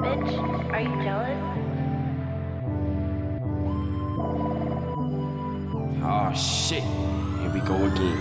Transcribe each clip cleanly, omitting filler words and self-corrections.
Bitch, are you jealous? Oh shit, here we go again.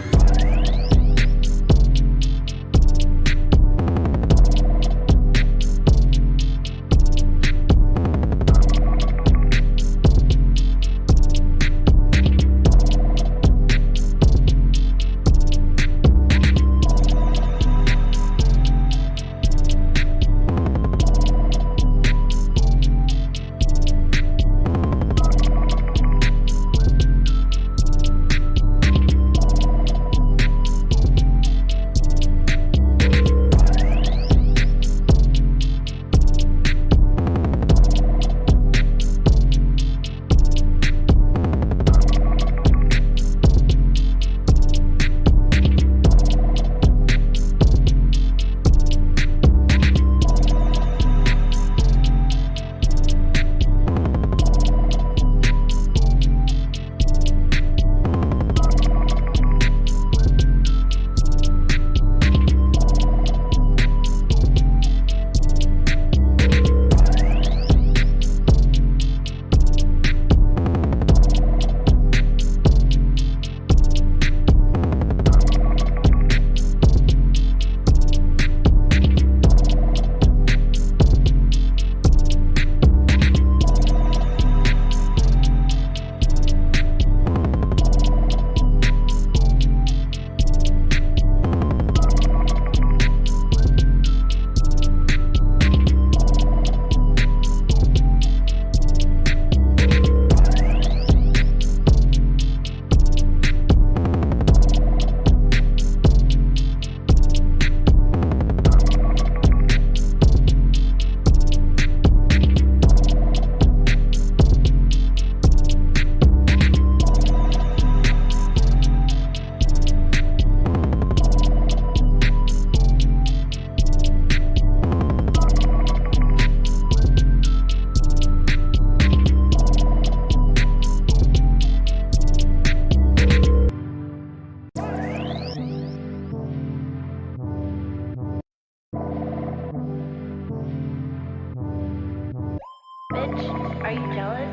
Bitch, are you jealous?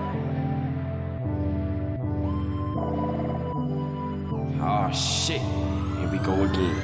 Oh shit, here we go again.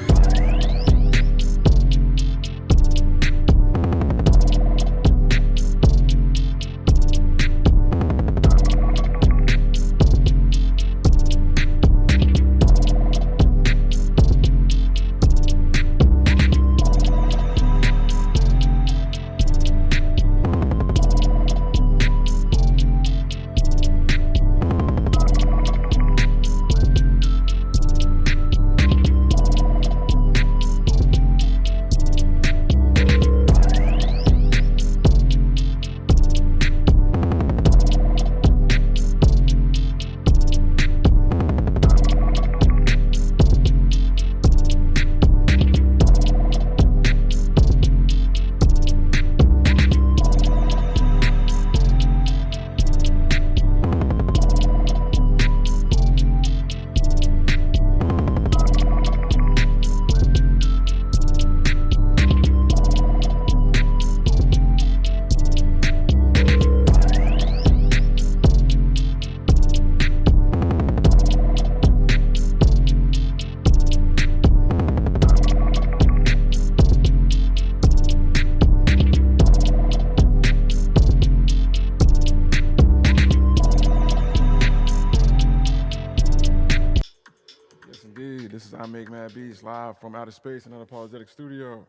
Indeed, this is I Make Mad Beats live from outer space in an unapologetic studio.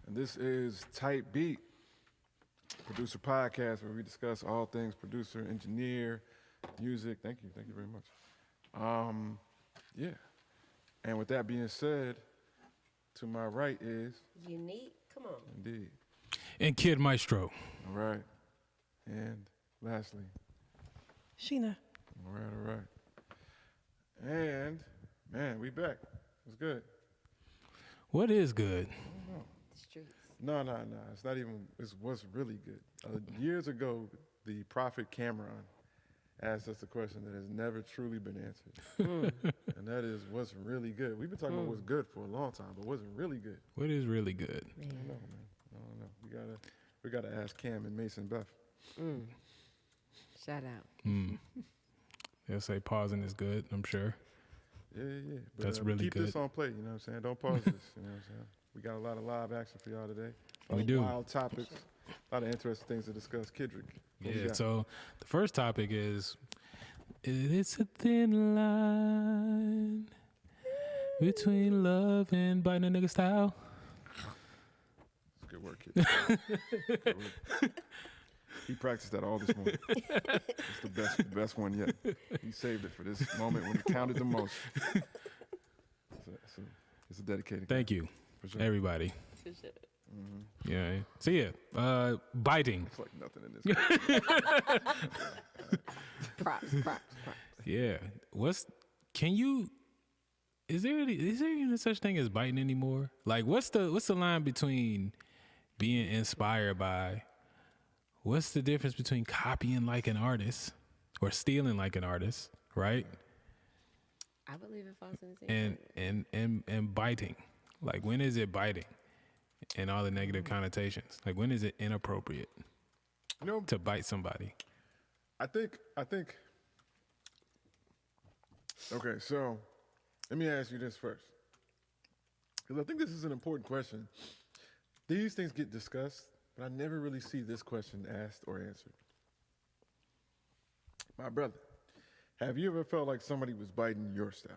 And this is Type Beat, producer podcast where we discuss all things producer, engineer, music. Thank you very much. Yeah. And with that being said, to my right is Unique, come on. Indeed. And Kid Maestro. All right. And lastly, Sheena. all right. And man, we back. It's good. What is good? The streets. No. It's not even. It's what's really good. Years ago, the prophet Cameron asked us a question that has never truly been answered, and that is what's really good. We've been talking about what's good for a long time, but what's really good? What is really good? I don't know, man. I don't know. We gotta. We got to ask Cam and Mason Beth. Shout out. They'll say pausing is good, I'm sure. Yeah. But, That's really keep good. this on play, you know what I'm saying? Don't pause this, you know what I'm saying? We got a lot of live action for y'all today. A lot We of do. Wild topics, a lot of interesting things to discuss. Kidrick, what we Yeah, got? so the first topic is it's a thin line between love and biting a nigga style. That's good work, kid. Good work. He practiced that all this morning. It's the best one yet. He saved it for this moment when it counted the most. It's a dedicated. Thank you, For sure. everybody. For sure. Yeah. So yeah, biting. It's like nothing in this. Props. Yeah. Is there even such thing as biting anymore? Like what's the line between being inspired by, what's the difference between copying like an artist or stealing like an artist, right? I believe it falls in the same And biting. Like when is it biting? And all the negative connotations. Like when is it inappropriate You know, to bite somebody? I think. Okay, so let me ask you this first, because I think this is an important question. These things get discussed, but I never really see this question asked or answered. My brother, have you ever felt like somebody was biting your style?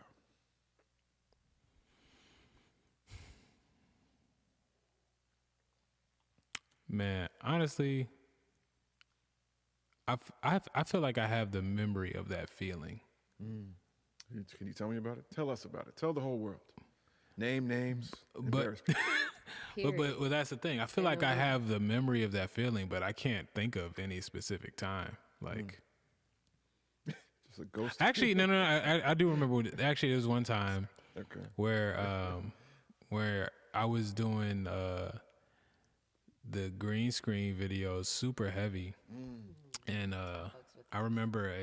Man, honestly, I feel like I have the memory of that feeling. Can you tell me about it? Tell us about it. Tell the whole world. Name names. But- embarrass people. But that's the thing. I feel like I have the memory of that feeling, but I can't think of any specific time. Like, Just a ghost. actually, no. I do remember. Actually, there was one time Okay. where I was doing the green screen videos super heavy, and I remember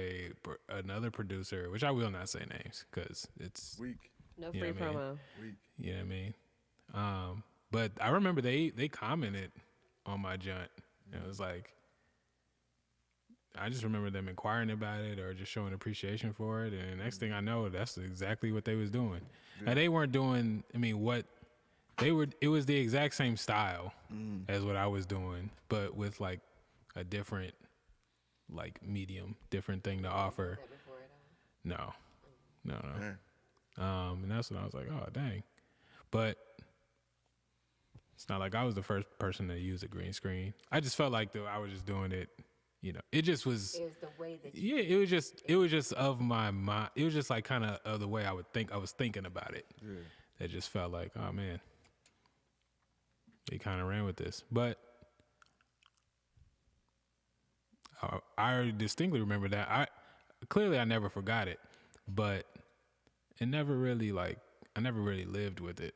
another producer, which I will not say names because it's Weak. No Yeah, free man. promo. Weak. you know what I mean. But I remember they commented on my joint. And it was like, I just remember them inquiring about it or just showing appreciation for it. And next thing I know, that's exactly what they was doing. Now they weren't doing, what they were, it was the exact same style as what I was doing, but with like a different like medium, different thing to offer. No. Man. And that's when I was like, oh, dang. But it's not like I was the first person to use a green screen. I just felt like I was just doing it, it just was. It was the way that you. Yeah, it was just of my mind. It was just like kind of the way I was thinking about it. Yeah. That just felt like, oh man, they kind of ran with this. But I distinctly remember that. I never forgot it, but it never really I never really lived with it.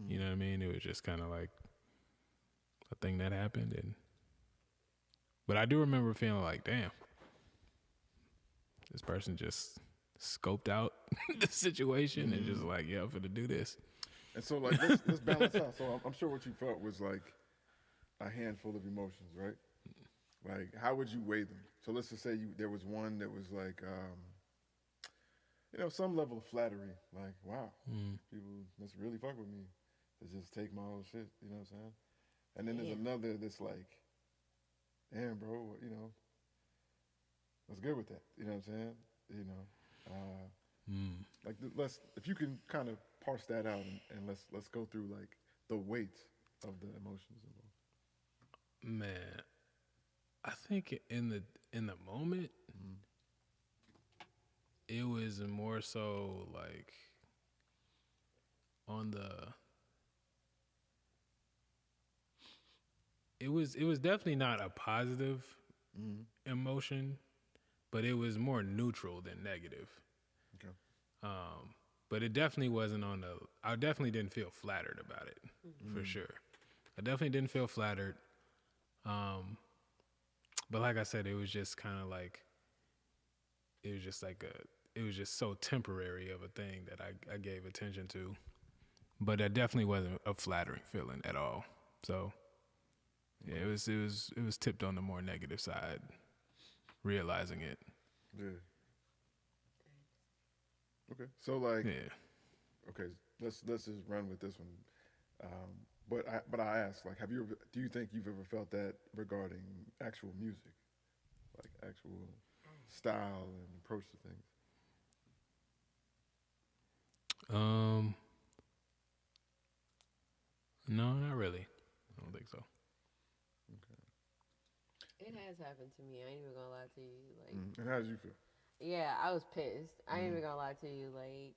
You know what I mean? It was just kind of like a thing that happened, but I do remember feeling like, damn, this person just scoped out the situation and just like, yeah, I'm finna do this. And so, like, let's balance out. So I'm sure what you felt was like a handful of emotions, right? Like, how would you weigh them? So let's just say there was one that was like, some level of flattery. Like, wow, people must really fuck with me to just take my old shit. You know what I'm saying? And then there's another that's like, damn, bro, what's good with that? You know what I'm saying? Like, if you can kind of parse that out and let's go through like the weight of the emotions involved. Man, I think in the moment, it was more so like on the. It was definitely not a positive emotion, but it was more neutral than negative. Okay. But it definitely wasn't I definitely didn't feel flattered about it, for sure. I definitely didn't feel flattered. But like I said, it was just kind of like, it was just so temporary of a thing that I gave attention to. But that definitely wasn't a flattering feeling at all. So Yeah, it was tipped on the more negative side, realizing it. Yeah. Okay. So like, Yeah. okay, let's just run with this one. But I ask, like, do you think you've ever felt that regarding actual music, like actual style and approach to things? No, not really. I don't think so. It has happened to me. I ain't even gonna lie to you. Like, And how did you feel? yeah, I was pissed. I ain't even gonna lie to you. Like,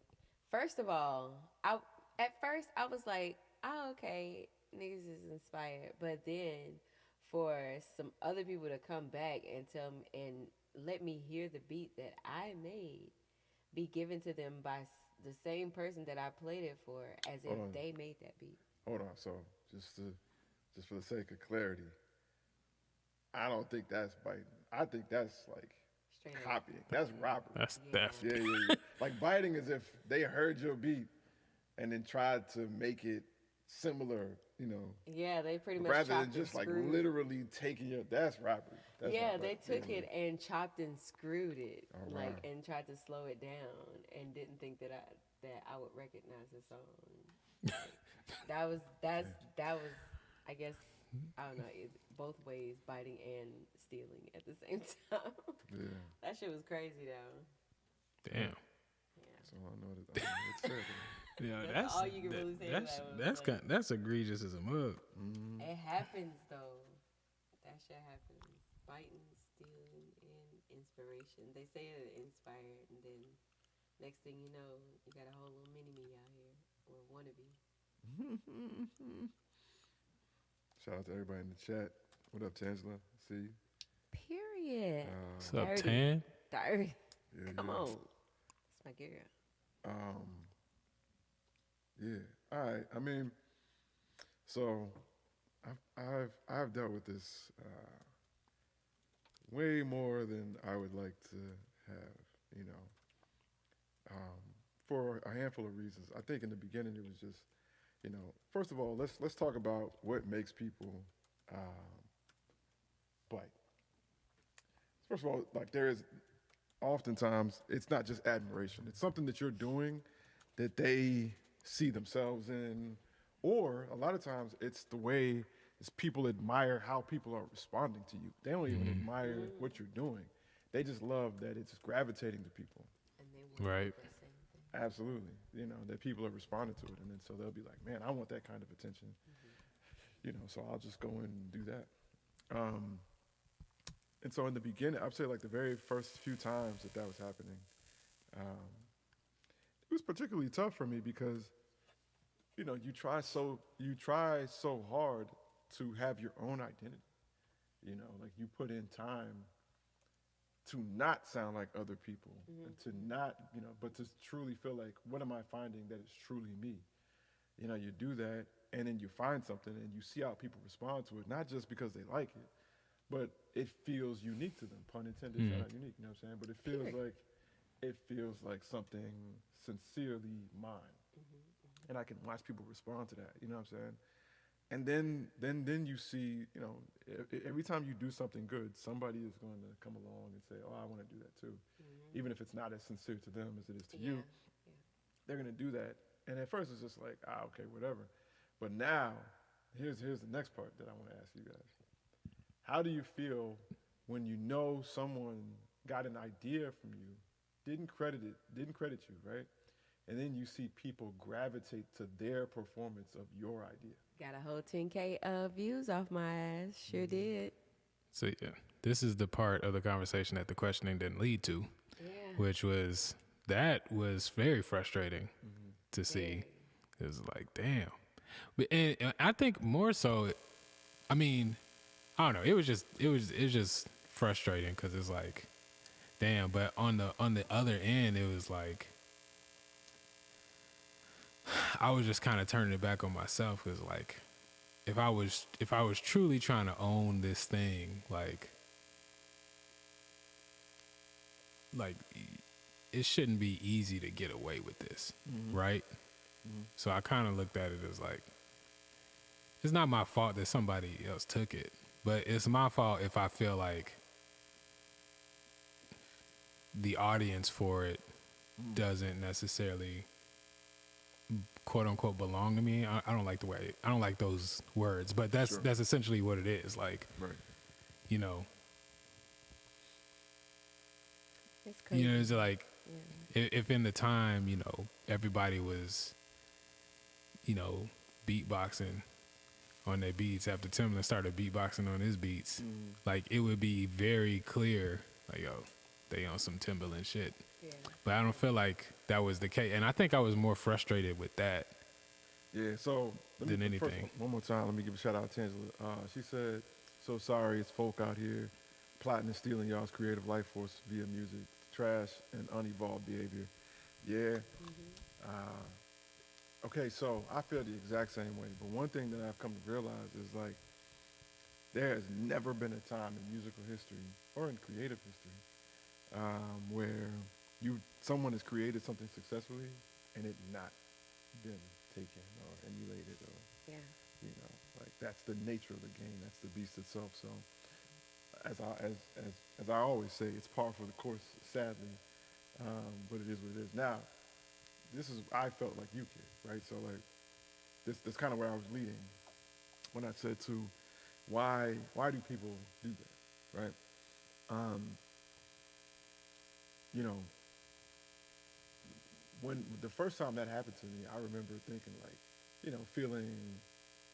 first of all, at first I was like, oh, okay, niggas is inspired. But then for some other people to come back and tell me and let me hear the beat that I made be given to them by the same person that I played it for, as if Hold on. they made that beat. Hold on. So just for the sake of clarity, I don't think that's biting. I think that's like Straight up. copying. That's robbery. That's Yeah. theft. Yeah. Like biting is if they heard your beat and then tried to make it similar, Yeah, they pretty much rather than chopped just and like screwed. literally taking your. That's robbery. That's Yeah, not they right. took it and chopped and screwed it, All like, right. and tried to slow it down, and didn't think that I would recognize the song. that was, I guess, I don't know, both ways, biting and stealing at the same time. Yeah. That shit was crazy though. Damn. So I know that. It's fair. Yeah, That's all you can really say to That's that one, that's like- that's egregious as a mug. It happens though. That shit happens. Biting, stealing, and inspiration. They say they're inspired, and then next thing you know, you got a whole little mini me out here, or wannabe. Shout out to everybody in the chat. What up, Tangela? See you. Period. What's up, Dirty. Tan? Dirty. Yeah, Come yeah. on. It's my girl. Yeah. All right. I mean, so I've dealt with this way more than I would like to have, for a handful of reasons. I think in the beginning it was just, first of all, let's talk about what makes people bite. First of all, like there is oftentimes it's not just admiration. It's something that you're doing that they see themselves in, or a lot of times it's the way is people admire how people are responding to you. They don't even admire what you're doing. They just love that it's gravitating to people. And they want Right. the same thing. Absolutely. That people are responding to it. And then so they'll be like, man, I want that kind of attention. So I'll just go in and do that. And so in the beginning, I'd say like the very first few times that was happening, it was particularly tough for me because, you try so hard to have your own identity. Like you put in time to not sound like other people and to not, but to truly feel like, what am I finding that is truly me? You do that and then you find something and you see how people respond to it, not just because they like it, but it feels unique to them. Pun intended, shout out unique, you know what I'm saying? But it feels like something sincerely mine. And I can watch people respond to that, you know what I'm saying? And then you see, every time you do something good, somebody is going to come along and say, oh, I want to do that too. Even if it's not as sincere to them as it is to you, they're going to do that. And at first it's just like, okay, whatever. But now, here's the next part that I want to ask you guys. How do you feel when you know someone got an idea from you, didn't credit you, right? And then you see people gravitate to their performance of your idea. Got a whole 10K views off my ass. Sure did. So yeah, this is the part of the conversation that the questioning didn't lead to, which was very frustrating to see. It was like, damn. But and I think more so, I mean, I don't know. It was just frustrating because it's like, damn. But on the other end, it was like, I was just kind of turning it back on myself. Because like, if I was truly trying to own this thing, like it shouldn't be easy to get away with this, right? So I kind of looked at it as like, it's not my fault that somebody else took it, but it's my fault if I feel like the audience for it doesn't necessarily quote unquote belong to me. I don't like I don't like those words, but that's essentially what it is. Like, Right. you know, It's crazy. it's like Yeah. if in the time, everybody was, beatboxing on their beats after Timbaland started beatboxing on his beats, like it would be very clear, like, yo, they on some Timbaland shit. Yeah. But I don't feel like that was the case, and I think I was more frustrated with that. Yeah, so Than first, anything. one more time, let me give a shout out to Angela. She said, "So sorry, it's folk out here plotting and stealing y'all's creative life force via music, trash and unevolved behavior." Yeah. Okay, so I feel the exact same way. But one thing that I've come to realize is like, there has never been a time in musical history or in creative history where someone has created something successfully and it not been taken or emulated or Yeah. like that's the nature of the game. That's the beast itself. So as I always say, it's par for the course, sadly, but it is what it is. Now, I felt like you kid, right? So like this kind of where I was leading when I said to why do people do that, right? When the first time that happened to me, I remember thinking like, feeling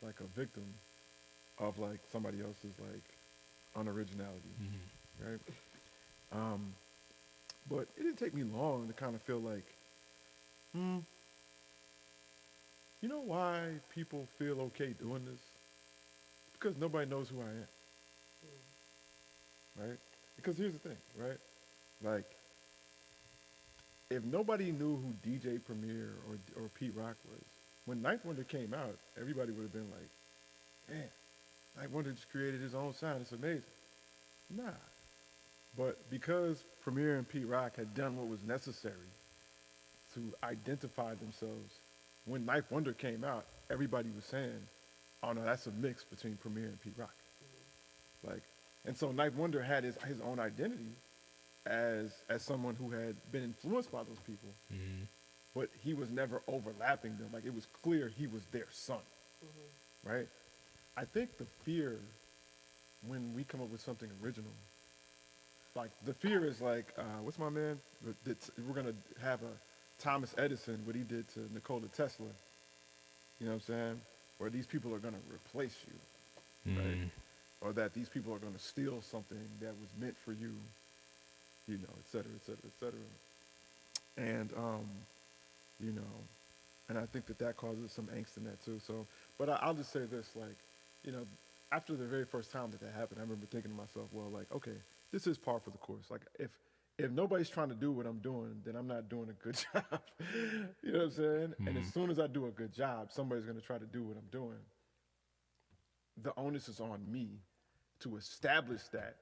like a victim of like somebody else's like unoriginality, right? But it didn't take me long to kind of feel like, you know why people feel okay doing this? Because nobody knows who I am, right? Because here's the thing, right? Like, if nobody knew who DJ Premier or Pete Rock was, when Ninth Wonder came out, everybody would have been like, man, Ninth Wonder just created his own sound. It's amazing. Nah. But because Premier and Pete Rock had done what was necessary to identify themselves, when Ninth Wonder came out, everybody was saying, oh no, that's a mix between Premier and Pete Rock. Like, and so Ninth Wonder had his own identity as someone who had been influenced by those people, but he was never overlapping them. Like, it was clear he was their son, right? I think the fear when we come up with something original, like the fear is like, what's my man? We're gonna have a Thomas Edison, what he did to Nikola Tesla. You know what I'm saying? Or these people are gonna replace you, right? Or that these people are gonna steal something that was meant for you. Et cetera, et cetera, et cetera. And, and I think that causes some angst in that too. So, but I'll just say this, like, after the very first time that happened, I remember thinking to myself, well, like, okay, this is par for the course. Like, if nobody's trying to do what I'm doing, then I'm not doing a good job. You know what I'm saying? And as soon as I do a good job, somebody's going to try to do what I'm doing. The onus is on me to establish that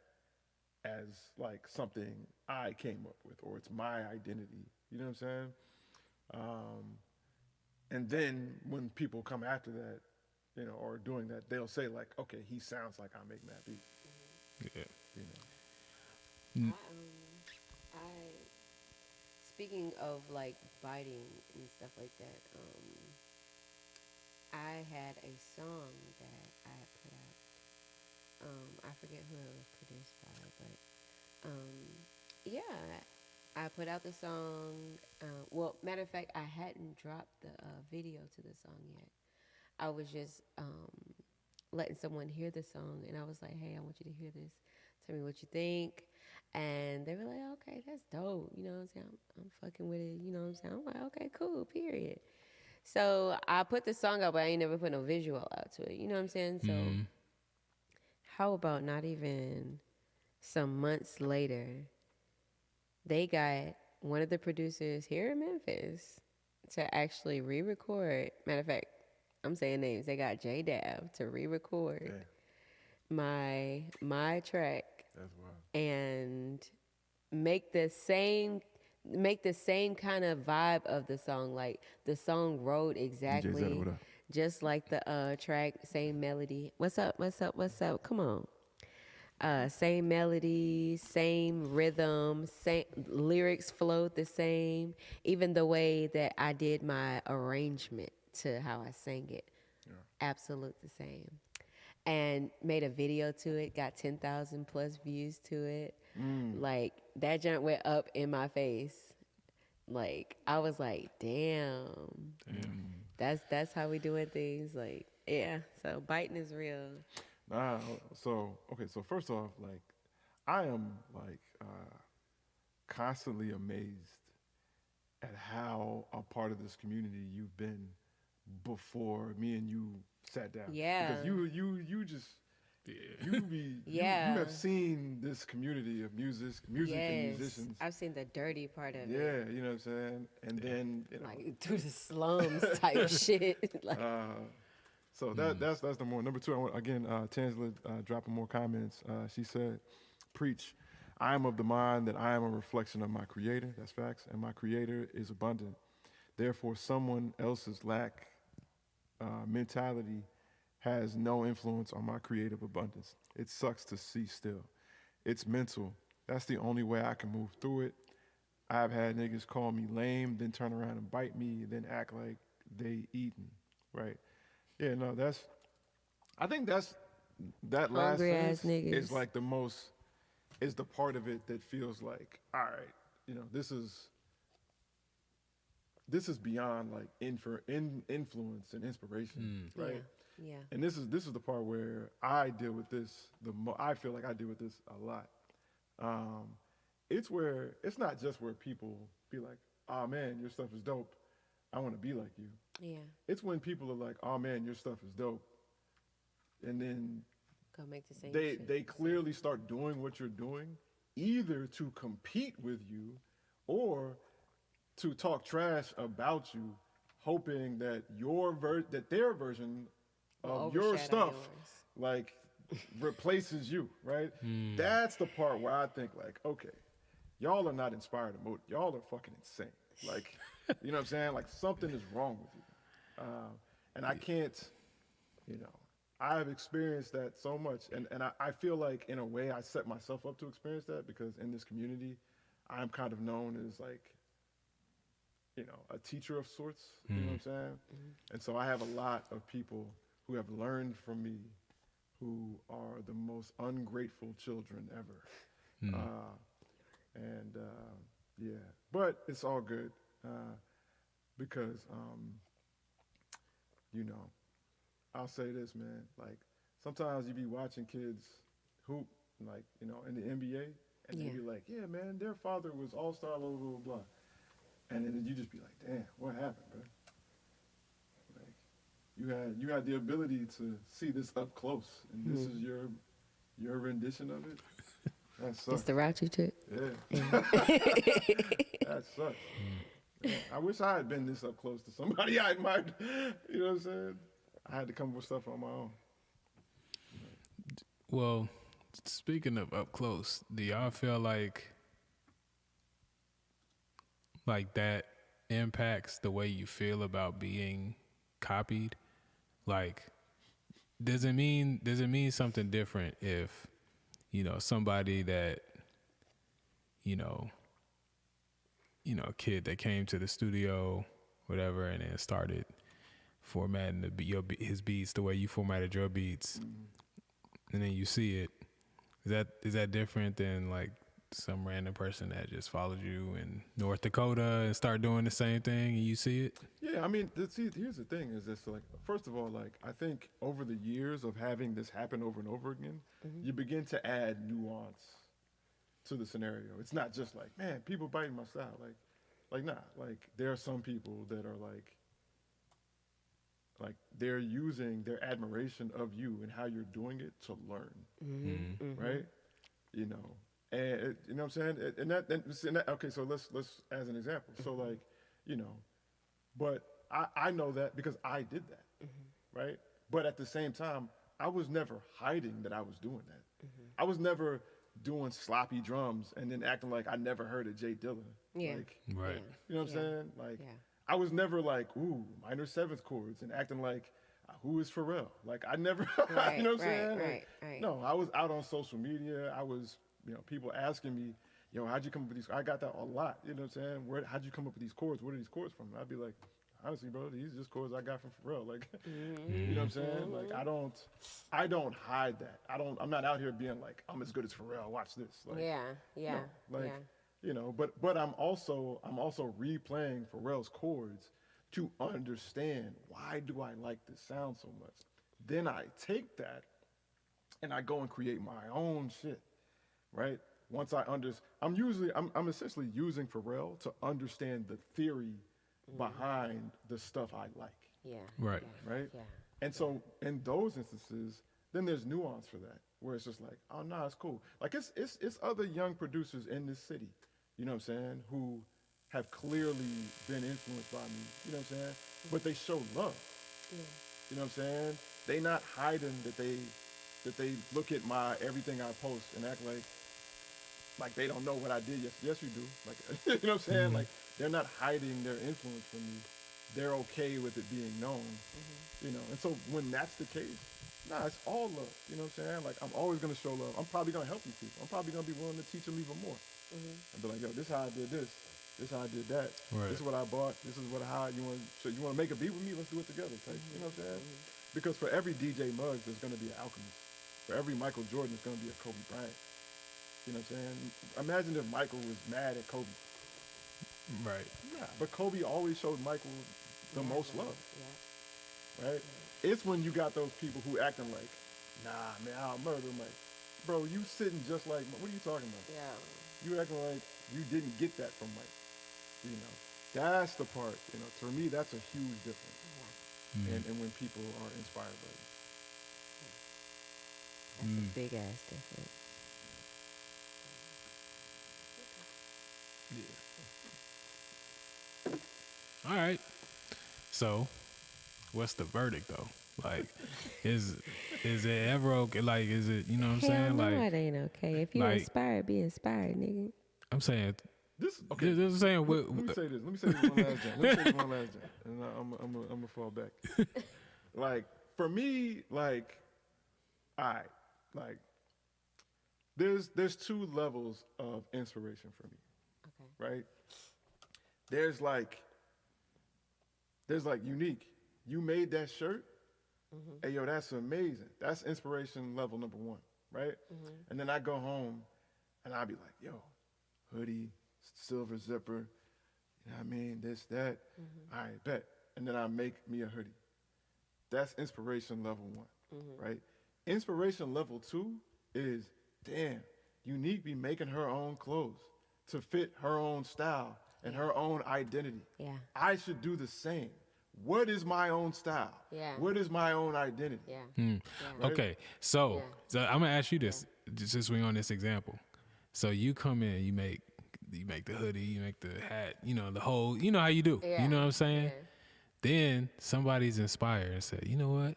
as like something I came up with, or it's my identity. You know what I'm saying? And then when people come after that, or doing that, they'll say like, okay, he sounds like I Make Mad Beats. Yeah. Speaking of like biting and stuff like that, I had a song that I had put out. I forget who it was produced by, but yeah, I put out the song. Well, matter of fact, I hadn't dropped the video to the song yet. I was just letting someone hear the song, and I was like, hey, I want you to hear this. Tell me what you think. And they were like, okay, that's dope. You know what I'm saying? I'm fucking with it. You know what I'm saying? I'm like, okay, cool, period. So I put the song out, but I ain't never put no visual out to it. You know what I'm saying? So how about not even some months later, they got one of the producers here in Memphis to actually re-record. Matter of fact, I'm saying names. They got J Dab to re-record my track. That's wild. And make the same kind of vibe of the song. Like the song wrote exactly. just like the track, same melody. What's up? What's up? What's up? Come on. Same melody, same rhythm, same lyrics flowed the same. Even the way that I did my arrangement to how I sang it, absolute the same. And made a video to it, got 10,000 plus views to it. Like that junk went up in my face. Like I was like, damn. That's how we doing things. Like, yeah. So biting is real. Nah, so first off, like, I am like constantly amazed at how a part of this community you've been before me and you sat down. Yeah. Because you just you have seen this community of music and musicians. I've seen the dirty part of it. Yeah, you know what I'm saying? And then Like through the slums type shit. Like, so that's the more. Number two, I want, again, Tansla dropping more comments. She said, preach. I am of the mind that I am a reflection of my creator. That's facts. And my creator is abundant. Therefore, someone else's lack mentality has no influence on my creative abundance. It sucks to see still. It's mental. That's the only way I can move through it. I've had niggas call me lame, then turn around and bite me, then act like they eatin', right? Yeah, no, I think that last Hungry ass sentence niggas. is like is the part of it that feels like, all right, you know, this is beyond like influence and inspiration, right? yeah. And this is the part where I deal with this I feel like I deal with this a lot. It's not just where people be like, oh man, your stuff is dope, I want to be like you. Yeah. It's when people are like, oh man, your stuff is dope, and then Go make the same they shit. clearly start doing what you're doing, either to compete with you or to talk trash about you, hoping that their version of your overshadow stuff yours. like replaces you, right? That's the part where I think like, okay, y'all are not inspired to motivate. Y'all are fucking insane. Like, you know what I'm saying? Like something is wrong with you. And I can't, you know, I've experienced that so much. And I feel like in a way I set myself up to experience that because in this community, I'm kind of known as like, you know, a teacher of sorts, you know what I'm saying? And so I have a lot of people who have learned from me who are the most ungrateful children ever. Yeah, but it's all good because, you know, I'll say this, man, like sometimes you be watching kids hoop, like, you know, in the NBA and they be like, yeah, man, their father was all-star, blah, blah, blah, blah. And then you just be like, damn, what happened, bro? Like, you had the ability to see this up close, and this is your rendition of it. That sucks. It's the route you took. Yeah. That sucks. Yeah. I wish I had been this up close to somebody I admired. You know what I'm saying? I had to come up with stuff on my own. Well, speaking of up close, do y'all feel like that impacts the way you feel about being copied? Like, does it mean something different if, you know, somebody that, you know, a kid that came to the studio, whatever, and then started formatting his beats the way you formatted your beats, and then you see it, is that different than like some random person that just followed you in North Dakota and start doing the same thing and you see it? Yeah, I mean, see, here's the thing is this, like, first of all, like, I think over the years of having this happen over and over again, you begin to add nuance to the scenario. It's not just like, man, people biting my style. Like, nah, like, there are some people that are like they're using their admiration of you and how you're doing it to learn, right? You know, and you know what I'm saying? And that okay, so let's as an example. So like, you know, but I know that because I did that, right? But at the same time, I was never hiding that I was doing that. I was never doing sloppy drums and then acting like I never heard of Jay Dilla. Yeah. Like, Right. you know what I'm saying? Like, I was never like, ooh, minor seventh chords and acting like, who is Pharrell? Like I never, Right, you know what I'm right, saying? right, Like, right. No, I was out on social media. I was, people asking me, yo, how'd you come up with these? I got that a lot. You know what I'm saying? How'd you come up with these chords? Where are these chords from? And I'd be like, honestly, bro, these are just chords I got from Pharrell. Like, you know what I'm saying? Like, I don't hide that. I'm not out here being like, I'm as good as Pharrell. Watch this. Like, Yeah. like, but I'm also replaying Pharrell's chords to understand why do I like this sound so much. Then I take that and I go and create my own shit, right? Once I'm essentially using Pharrell to understand the theory behind the stuff I like, Yeah. Right. right? Yeah. And so in those instances, then there's nuance for that, where it's just like, oh no, it's cool. Like it's other young producers in this city, you know what I'm saying, who have clearly been influenced by me, you know what I'm saying? But they show love. You know what I'm saying? They not hiding that they look at my everything I post and act like they don't know what I did. Yes you do. Like you know what I'm saying? Like they're not hiding their influence from me. They're okay with it being known. You know, and so when that's the case, it's all love. You know what I'm saying? Like I'm always gonna show love. I'm probably gonna help these people. I'm probably gonna be willing to teach them even more. And be like, yo, this is how I did this. This is how I did that. Right. This is what I bought. This is how you want. So you want to make a beat with me? Let's do it together. Type. You know what I'm saying? Because for every DJ Muggs, there's gonna be an Alchemist. For every Michael Jordan, there's gonna be a Kobe Bryant. You know what I'm saying? Imagine if Michael was mad at Kobe. Right. Nah, but Kobe always showed Michael the most love, Yeah. right? It's when you got those people who acting like, nah, man, I'll murder him. Like, bro, you sitting just like, what are you talking about? Yeah. You acting like you didn't get that from Mike. You know, that's the part. You know, for me, that's a huge difference. And when people are inspired by you. That's a big ass difference. All right. So, what's the verdict though? Like, is it ever okay? Like, is it, you know what I'm Hell saying? no, Like, it ain't okay. If you're like- inspired, be inspired, nigga. I'm saying, This okay. this is saying, Let me say this. Let me say this one last thing. And I'm gonna fall back. Like for me, like, all right, like there's two levels of inspiration for me, Okay. right? There's like Unique. You made that shirt. Hey yo, that's amazing. That's inspiration level number 1, right? And then I go home and I'll be like, yo, hoodie, silver zipper, you know what I mean? This, that. All right, bet. And then I make me a hoodie. That's inspiration level 1, right? Inspiration level 2 is, damn, Unique be making her own clothes to fit her own style and her own identity. Yeah. I should do the same. What is my own style? Yeah. What is my own identity? Yeah. Right? okay, so I'm gonna ask you this, just to swing on this example. So you come in, you make the hoodie, you make the hat, you know, the whole, you know how you do. Yeah. You know what I'm saying? Yeah. Then somebody's inspired and said, you know what?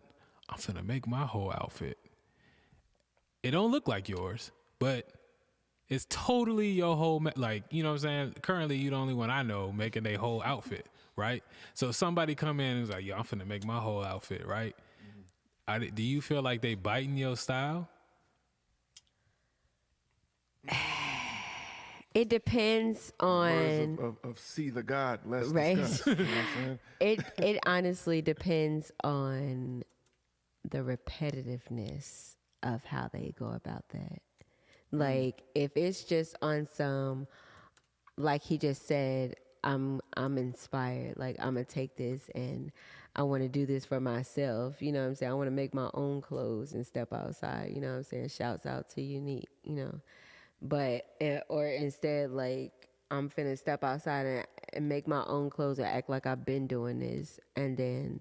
I'm finna make my whole outfit. It don't look like yours, but it's totally your whole, like, you know what I'm saying? Currently, you the only one I know making a whole outfit, right? So somebody come in and is like, yo, I'm finna make my whole outfit, right? Do you feel like they biting your style? It depends on. Words of see the God, less Right. discuss. You know what I'm saying? It honestly depends on the repetitiveness of how they go about that. Like if it's just on some, like he just said, I'm inspired. Like I'm gonna take this and I want to do this for myself. You know what I'm saying? I want to make my own clothes and step outside. You know what I'm saying? Shouts out to Unique. You know, but or instead like I'm finna step outside and make my own clothes and act like I've been doing this, and then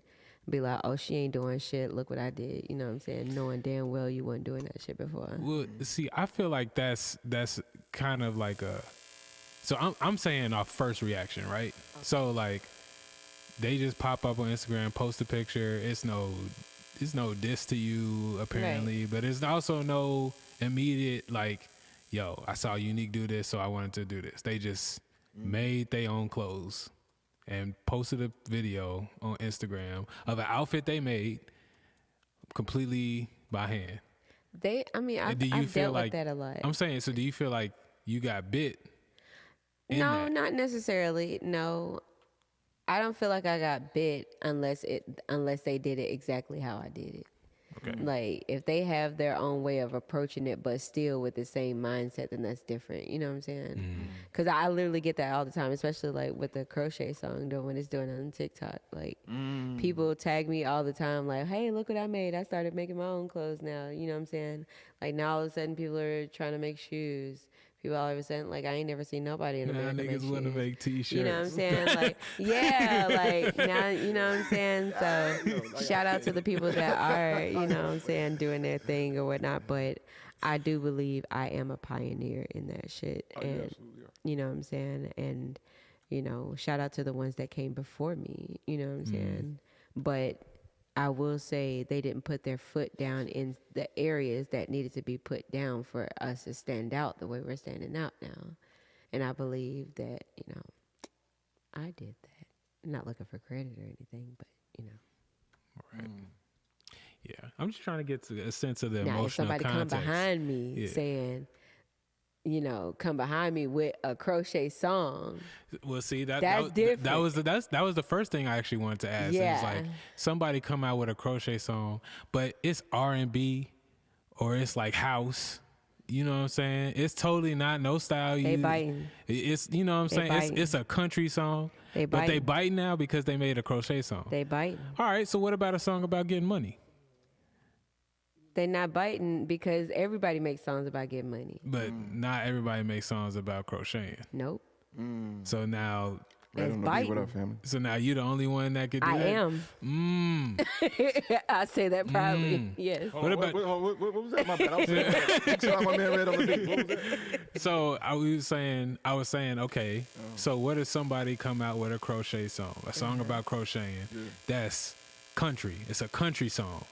be like, oh, she ain't doing shit. Look what I did. You know what I'm saying? Knowing damn well you weren't doing that shit before. Well, see, I feel like that's kind of like a. So I'm saying our first reaction, right? Okay. So like, they just pop up on Instagram, post a picture. It's no diss to you apparently, right. But it's also no immediate like, yo, I saw Unique do this, so I wanted to do this. They just made their own clothes and posted a video on Instagram of an outfit they made completely by hand. I've Do you dealt feel like with that a lot. I'm saying, so do you feel like you got bit? in No, that? not necessarily. No, I don't feel like I got bit unless they did it exactly how I did it. Okay. Like if they have their own way of approaching it, but still with the same mindset, then that's different. You know what I'm saying? Because I literally get that all the time, especially like with the crochet song when it's doing it on TikTok. Like people tag me all the time, like, "Hey, look what I made! I started making my own clothes now." You know what I'm saying? Like now all of a sudden people are trying to make shoes. People all of a sudden, like, I ain't never seen nobody in Now America make niggas want to shoes. make T-shirts. You know what I'm saying? Like, yeah, like now, you know what I'm saying? So shout out to the people that are, you know what I'm saying, doing their thing or whatnot. But I do believe I am a pioneer in that shit. Oh, you And, absolutely are. you know what I'm saying? And, you know, shout out to the ones that came before me, you know what I'm saying? But I will say they didn't put their foot down in the areas that needed to be put down for us to stand out the way we're standing out now. And I believe that, you know, I did that. I'm not looking for credit or anything, but, you know. Right. Yeah, I'm just trying to get to a sense of the Now, if emotional somebody context. come behind me Yeah. saying, you know, come behind me with a crochet song, Well, see that That's that, different. that was the first thing I actually wanted to ask. It was like Yeah. somebody come out with a crochet song, but it's R&B or it's like house. You know what I'm saying? It's totally not no style. They biting. It's you know what I'm They saying. biting. It's a country song, They but they biting. bite now because they made a crochet song. they biting. All right, so what about a song about getting money? They not biting because everybody makes songs about getting money. But not everybody makes songs about crocheting. Nope. So now, Right It's on the beat. What biting. up, family? you the only one that could do I that. am. I say that proudly. Yes. What about What was that? My bad. I was saying that. Shout out my man Red on the beat. What was that? So I was saying, okay, so what if somebody come out with a crochet song, a song about crocheting, that's country. It's a country song.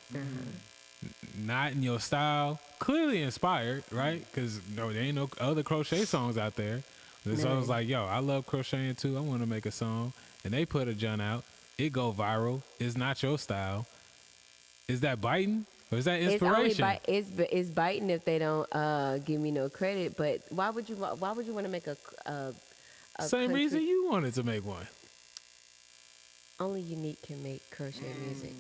Not in your style, clearly inspired, right? Because there ain't no other crochet songs out there. And so I was like, yo, I love crocheting too. I want to make a song. And they put a junk out. It go viral. It's not your style. Is that biting? Or is that inspiration? It's biting if they don't give me no credit. But why would you want to make a Same country- reason you wanted to make one. Only Unique can make crochet music.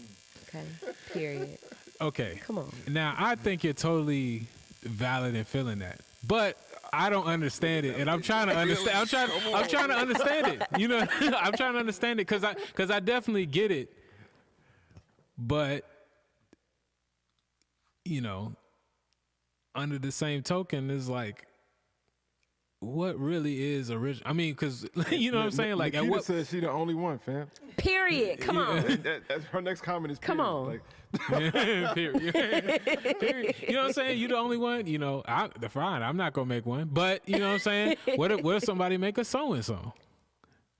Okay. Period. Okay. Come on. Now I think you're totally valid in feeling that, but I don't understand it, and I'm trying to understand. I'm trying to understand it. You know, I'm trying to understand it because I definitely get it, but you know, under the same token, is like, what really is original? I mean, because you know what I'm saying. Like, at Nikita what? says she the only one, fam. Period. Come on. That's her next comment is. Come period. on. Like, Period. Period. You know what I'm saying? You the only one. You know, fine. I'm not gonna make one. But you know what I'm saying? What if somebody make a sewing song?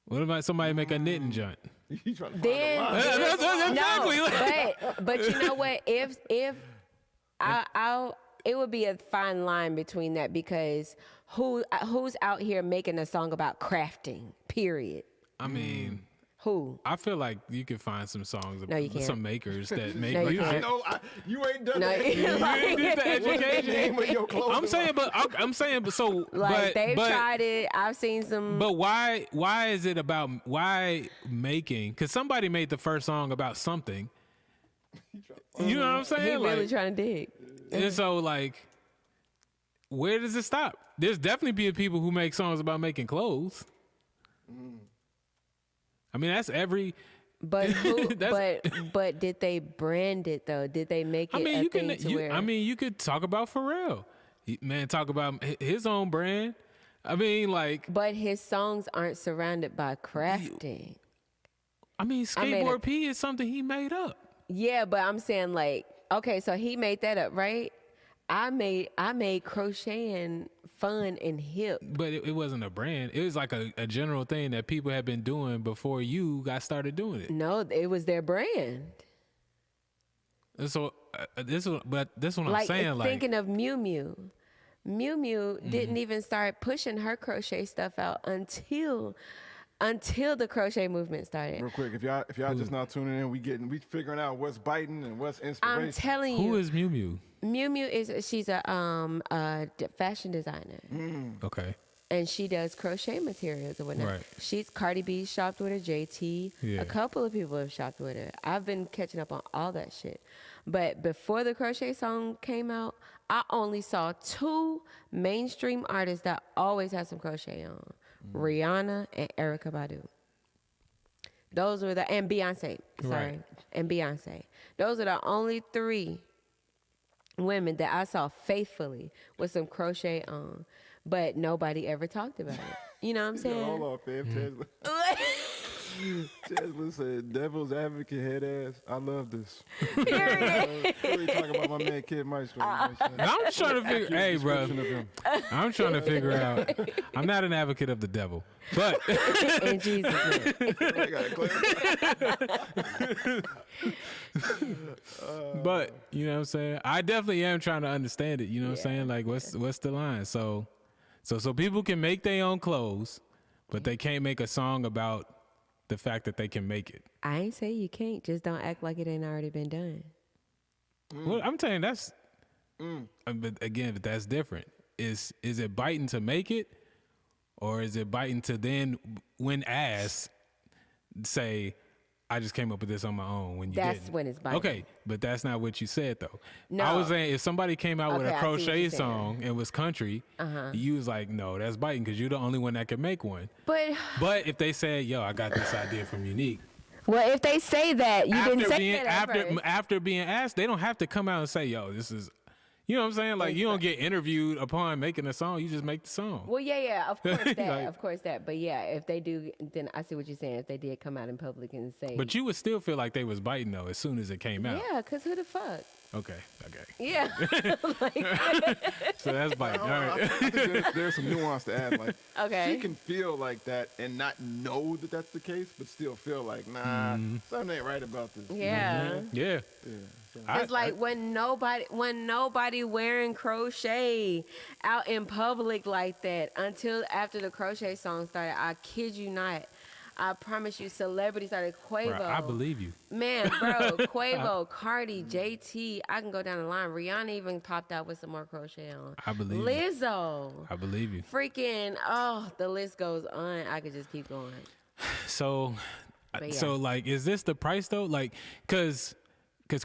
What about somebody make a knitting joint? you trying to find Then a line. Exactly. no, but you know what? If it would be a fine line between that because who's out here making a song about crafting? Period. I mean, Who? I feel like you can find some songs. No, you can't. Some makers that make. No, like, you I can't. know you ain't done No, that. you ain't did the Name education. of your clothing I'm saying, but so, Like they've but, tried it. I've seen some. But why is it about why making? Because somebody made the first song about something. You know what I'm he saying? really Like, trying to dig. and so like, where does it stop? There's definitely people who make songs about making clothes. I mean, that's every. But who? That's- but did they brand it though? Did they make it I mean, a you thing can. to where? I mean, you could talk about Pharrell. Man, talk about his own brand. I mean, like, but his songs aren't surrounded by crafting. I mean, made Skateboard a- P is something he made up. Yeah, but I'm saying like, okay, so he made that up, right? I made crocheting fun and hip. But it wasn't a brand. It was like a general thing that people had been doing before you got started doing it. No, it was their brand. And so this is what I'm Like saying. Like, thinking of Miu Miu. Miu Miu Mm-hmm. didn't even start pushing her crochet stuff out until until the crochet movement started. Real quick, if y'all just not tuning in, we figuring out what's biting and what's inspiration. I'm telling you. Who is Mew Mew? Mew Mew she's a fashion designer. Okay. And she does crochet materials or whatnot. Right. She's Cardi B shopped with her, JT. Yeah. A couple of people have shopped with her. I've been catching up on all that shit. But before the crochet song came out, I only saw 2 mainstream artists that always had some crochet on. Rihanna and Erykah Badu. Those were and Beyonce. Sorry. Right. And Beyonce. Those are the only 3 women that I saw faithfully with some crochet on. But nobody ever talked about it. You know what I'm saying? Hold on, fam. Tesla said, "Devil's advocate head ass." I love this. Period. Really talking about my man Kid Maestro. I'm just trying to figure. Hey, bro. I'm trying to figure out. I'm not an advocate of the devil, but In Jesus' name. I gotta clarify. but you know what I'm saying. I definitely am trying to understand it. You know what I'm saying? Like, what's the line? So people can make their own clothes, but they can't make a song about the fact that they can make it. I ain't say you can't. Just don't act like it ain't already been done. Well, I'm telling you, that's. But again, but that's different. Is it biting to make it, or is it biting to then, when asked, say, "I just came up with this on my own"? When you That's didn't. when it's biting. Okay, but that's not what you said though. No. I was saying if somebody came out with Okay, a I see what crochet you're saying. song and was country, you was like, "No, that's biting," because you're the only one that can make one. But if they said, "Yo, I got this idea from Unique," well, if they say that, you didn't say that at first. after being asked, they don't have to come out and say, "Yo, this is," you know what I'm saying? Like, you don't get interviewed upon making a song. You just make the song. Well, yeah, of course that, Like- of course that. But yeah, if they do, then I see what you're saying. If they did come out in public and say, But you would still feel like they was biting though as soon as it came out. yeah, cause who the fuck? Okay. Yeah, like, So that's biting. All right. I think there's some nuance to add. Like, Okay. she can feel like that and not know that that's the case, but still feel like, nah, something ain't right about this. yeah. Yeah. It's like when nobody wearing crochet out in public like that until after the crochet song started. I kid you not. I promise you, celebrities started. Quavo. Bro, I believe you. Man, bro, Quavo, Cardi, JT, I can go down the line. Rihanna even popped out with some more crochet on. I believe you. Lizzo. I believe you. Freaking, the list goes on. I could just keep going. So, But so yeah. like, is this the price though? Like, cause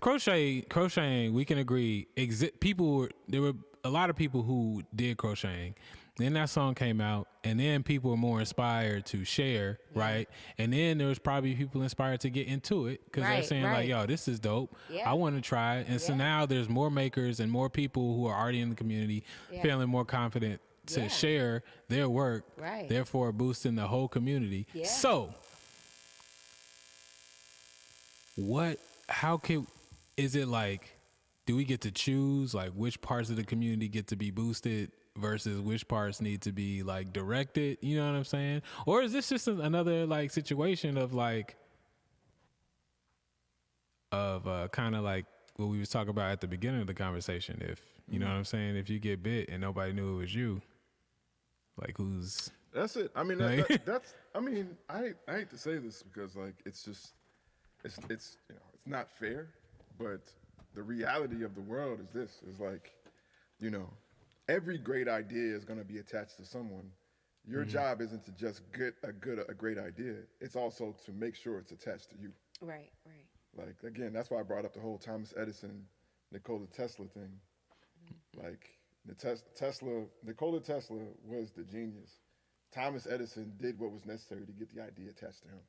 crocheting, we can agree. There were a lot of people who did crocheting. Then that song came out, and then people were more inspired to share, right? And then there was probably people inspired to get into it because they're Right, saying right. like, "Yo, this is dope. Yeah. I want to try it." And so Yeah. now there's more makers and more people who are already in the community Yeah. feeling more confident to Yeah. share their work, Right. therefore boosting the whole community. Yeah. So, is it like, do we get to choose like which parts of the community get to be boosted versus which parts need to be like directed? You know what I'm saying? Or is this just another like situation of like, kind of like what we was talking about at the beginning of the conversation? If, you know what I'm saying? If you get bit and nobody knew it was you, like who's... That's it. I mean, Like- that's. I mean, I hate to say this because like it's just, it's you know, it's not fair, but the reality of the world is this: is like, you know, every great idea is going to be attached to someone. Your job isn't to just get a great idea. It's also to make sure it's attached to you. Right. Like, again, that's why I brought up the whole Thomas Edison, Nikola Tesla thing. Like, Nikola Tesla was the genius. Thomas Edison did what was necessary to get the idea attached to him.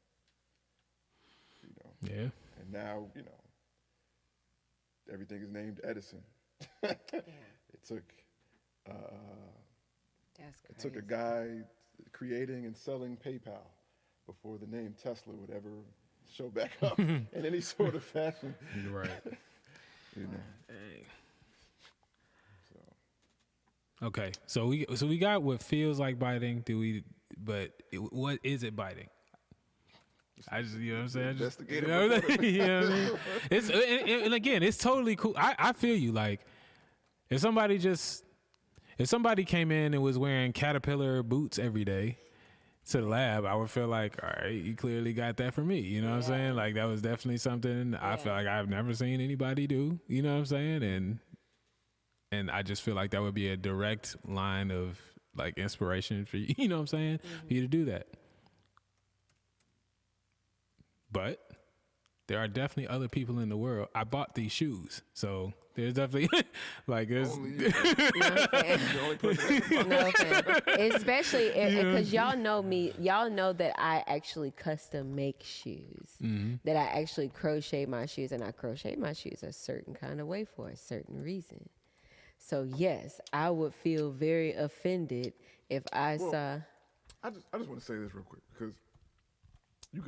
You know, Yeah. and now, you know, everything is named Edison. Yeah. It took That's it took a guy creating and selling PayPal before the name Tesla would ever show back up in any sort of fashion. You're right. You know. Okay, so we got what feels like biting. What is it biting? I just, you know what I'm saying? Investigate it. You know what I mean? It's and again, it's totally cool. I feel you. Like if somebody came in and was wearing Caterpillar boots every day, to the lab, I would feel like, all right, you clearly got that from me. You know what I'm saying? Like that was definitely something I feel like I've never seen anybody do. You know what I'm saying? And I just feel like that would be a direct line of like inspiration for you. You know what I'm saying? For you to do that. But there are definitely other people in the world. I bought these shoes, so there's definitely like there's. Only you. No fair. The only person No fair. Especially because y'all know me. Y'all know that I actually custom make shoes. That I actually crochet my shoes, and I crochet my shoes a certain kind of way for a certain reason. So yes, I would feel very offended if I saw. I just want to say this real quick because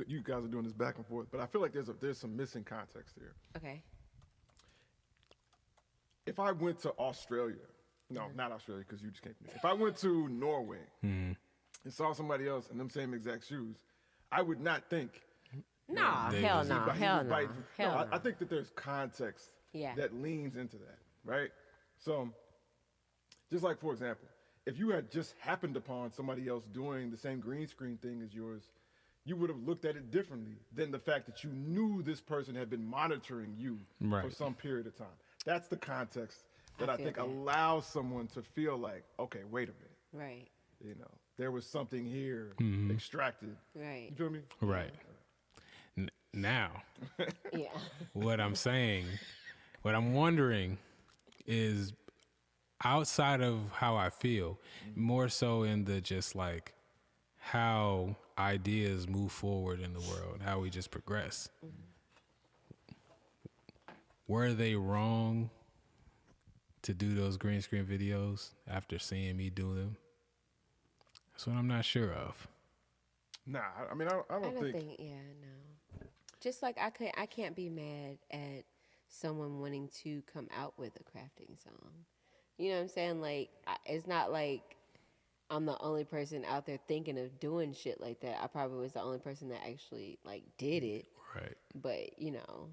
you guys are doing this back and forth, but I feel like there's some missing context here. Okay. If I went to Australia, no, not Australia because you just came from there. If I went to Norway and saw somebody else in them same exact shoes, I would not think. Nah, They hell was- no, he hell was no, biting. hell No, no. I think that there's context that leans into that, right? So, just like for example, if you had just happened upon somebody else doing the same green screen thing as yours, you would have looked at it differently than the fact that you knew this person had been monitoring you for Right. some period of time. That's the context that I I feel think that. allows someone to feel like, okay, wait a minute, Right, you know, there was something here extracted. right. You feel me? Right. Now, Yeah. what I'm saying, what I'm wondering is outside of how I feel, more so in the just like how ideas move forward in the world, how we just progress. Were they wrong to do those green screen videos after seeing me do them? That's what I'm not sure of. Nah, I mean, I I don't don't think. think. Yeah, no. Just like I can't be mad at someone wanting to come out with a crafting song. You know what I'm saying? Like, it's not like I'm the only person out there thinking of doing shit like that. I probably was the only person that actually like did it. Right. But you know,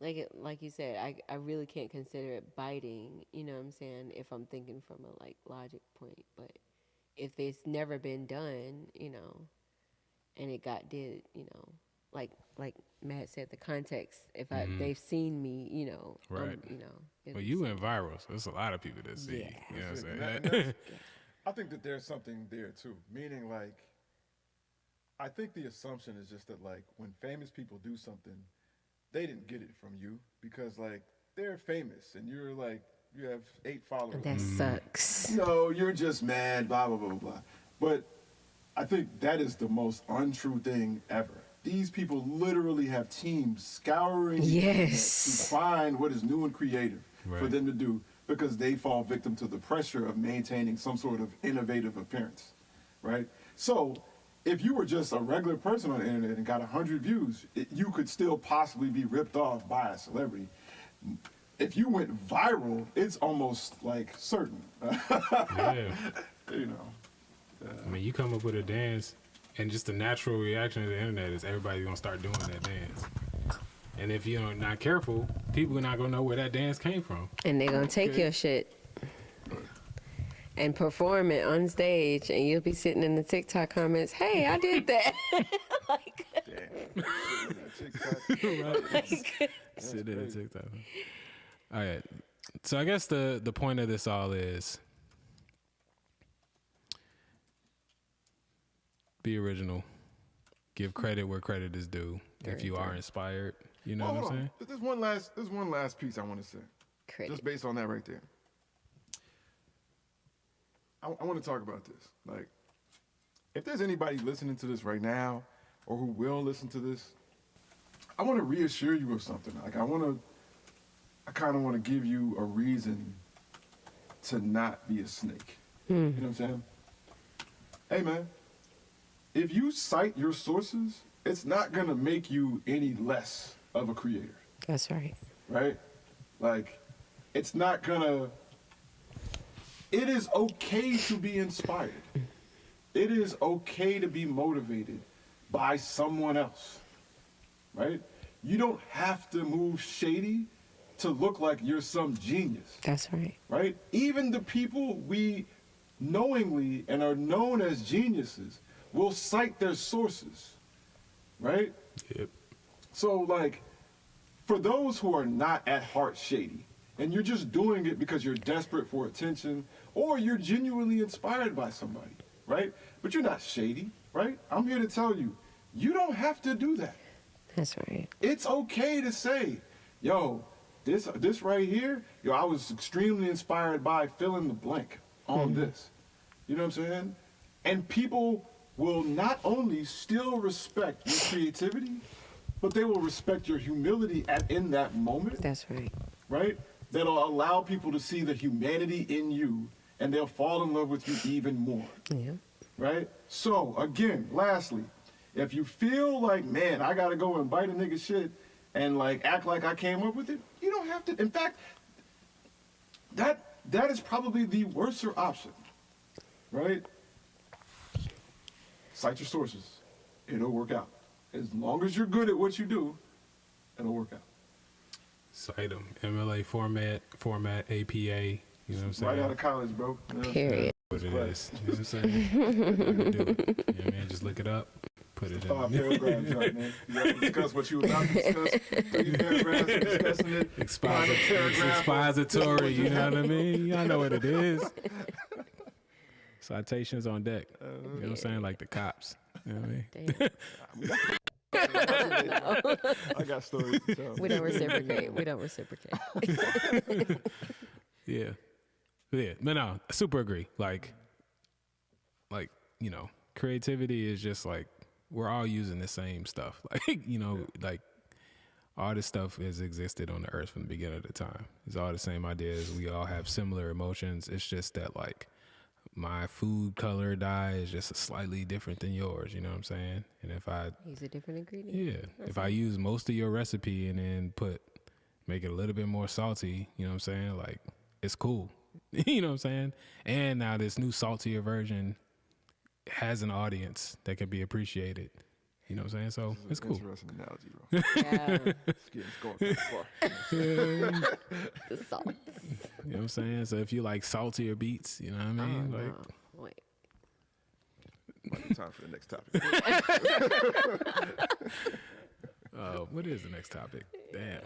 like you said, I really can't consider it biting. You know what I'm saying? If I'm thinking from a like logic point, but if it's never been done, you know, and it got did, you know, like Matt said, the context. If they've seen me, you know, Right. you know. Well, you went viral, so there's a lot of people that see. Yeah. You know what I'm saying? And that's- I think that there's something there too. Meaning, like, I think the assumption is just that, like, when famous people do something, they didn't get it from you because, like, they're famous and you're like, you have 8 followers. That sucks. No, you're just mad, blah, blah, blah, blah. But I think that is the most untrue thing ever. These people literally have teams scouring the internet Yes. to find what is new and creative for Right. them to do because they fall victim to the pressure of maintaining some sort of innovative appearance, right? So if you were just a regular person on the internet and got 100 views, you could still possibly be ripped off by a celebrity. If you went viral, it's almost like certain, Yeah. you know. I mean, you come up with a dance, and just the natural reaction of the internet is everybody's gonna start doing that dance. And if you're not careful, people are not gonna know where that dance came from. And they're gonna take Okay. your shit and perform it on stage, and you'll be sitting in the TikTok comments, "Hey, I did that." Like, Sit in a TikTok. All right. So I guess the point of this all is be original. Give credit where credit is due. If you are inspired, you know Oh, what I'm hold saying? on. There's one last piece I want to say. credit. Just based on that right there. I want to talk about this. Like, if there's anybody listening to this right now or who will listen to this, I want to reassure you of something. Like, I kind of want to give you a reason to not be a snake. You know what I'm saying? Hey, man, if you cite your sources, it's not going to make you any less of a creator. That's right. Right? Like, it's not gonna. It is okay to be inspired. It is okay to be motivated by someone else. Right? You don't have to move shady to look like you're some genius. That's right. Right? Even the people we knowingly and are known as geniuses will cite their sources, right? Yep. So, like, for those who are not at heart shady, and you're just doing it because you're desperate for attention, or you're genuinely inspired by somebody, right? But you're not shady, right? I'm here to tell you, you don't have to do that. That's right. It's okay to say, yo, this right here, yo, I was extremely inspired by fill in the blank on this. You know what I'm saying? And people will not only still respect your creativity, but they will respect your humility in that moment, That's right. right? That'll allow people to see the humanity in you, and they'll fall in love with you even more, Yeah. right? So, again, lastly, if you feel like, man, I gotta go and bite a nigga shit and like act like I came up with it, you don't have to. In fact, that is probably the worser option, right? Cite your sources. It'll work out. As long as you're good at what you do, it'll work out. Cite them. MLA format, APA. You know what I'm saying? Right out of college, bro. You know what I'm Period. saying? What it Right. is. You know what I'm saying? You can do it. You know what I mean? Just look it up. Put it 5 in. paragraphs, right, man. You gotta discuss what you were about to discuss. 3 paragraphs, you're discussing it. It's 5 paragraphs. expository, you know what I mean? Y'all know what it is. Citations on deck. You know what I'm saying? Like the cops. You know what I mean? Damn. I got stories to tell. We don't reciprocate. We don't reciprocate. Yeah. Yeah. But no, I super agree. Like, you know, creativity is just like, we're all using the same stuff. Like, you know, like all this stuff has existed on the earth from the beginning of the time. It's all the same ideas. We all have similar emotions. It's just that like my food color dye is just slightly different than yours. You know what I'm saying? And if I, Use a different ingredient. yeah, if I use most of your recipe and then make it a little bit more salty, you know what I'm saying? Like, it's cool. You know what I'm saying? And now this new saltier version has an audience that can be appreciated. You know what I'm saying? So it's cool. Interesting analogy, bro. Yeah. It's going kind of far. The salt. You know what I'm saying? So if you like saltier beats, you know what I mean? Like, Oh, wait. Might be time for the next topic. what is the next topic? Damn.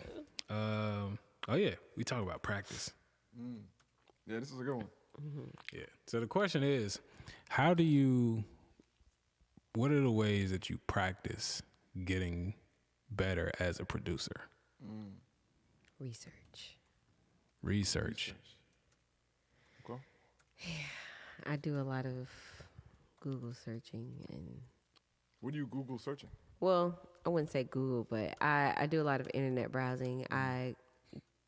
Oh yeah, we talk about practice. Yeah, this is a good one. Yeah. So the question is, what are the ways that you practice getting better as a producer? Research. Okay. I do a lot of Google searching and, What are you Google searching? well, I wouldn't say Google, but I do a lot of internet browsing. I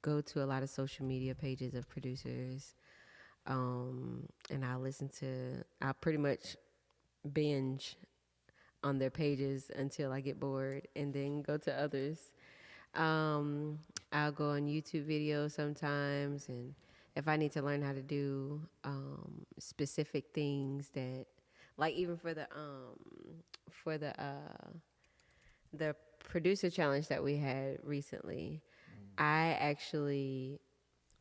go to a lot of social media pages of producers, and I pretty much binge on their pages until I get bored and then go to others. I'll go on YouTube videos sometimes, and if I need to learn how to do specific things that, like even for the producer challenge that we had recently, I actually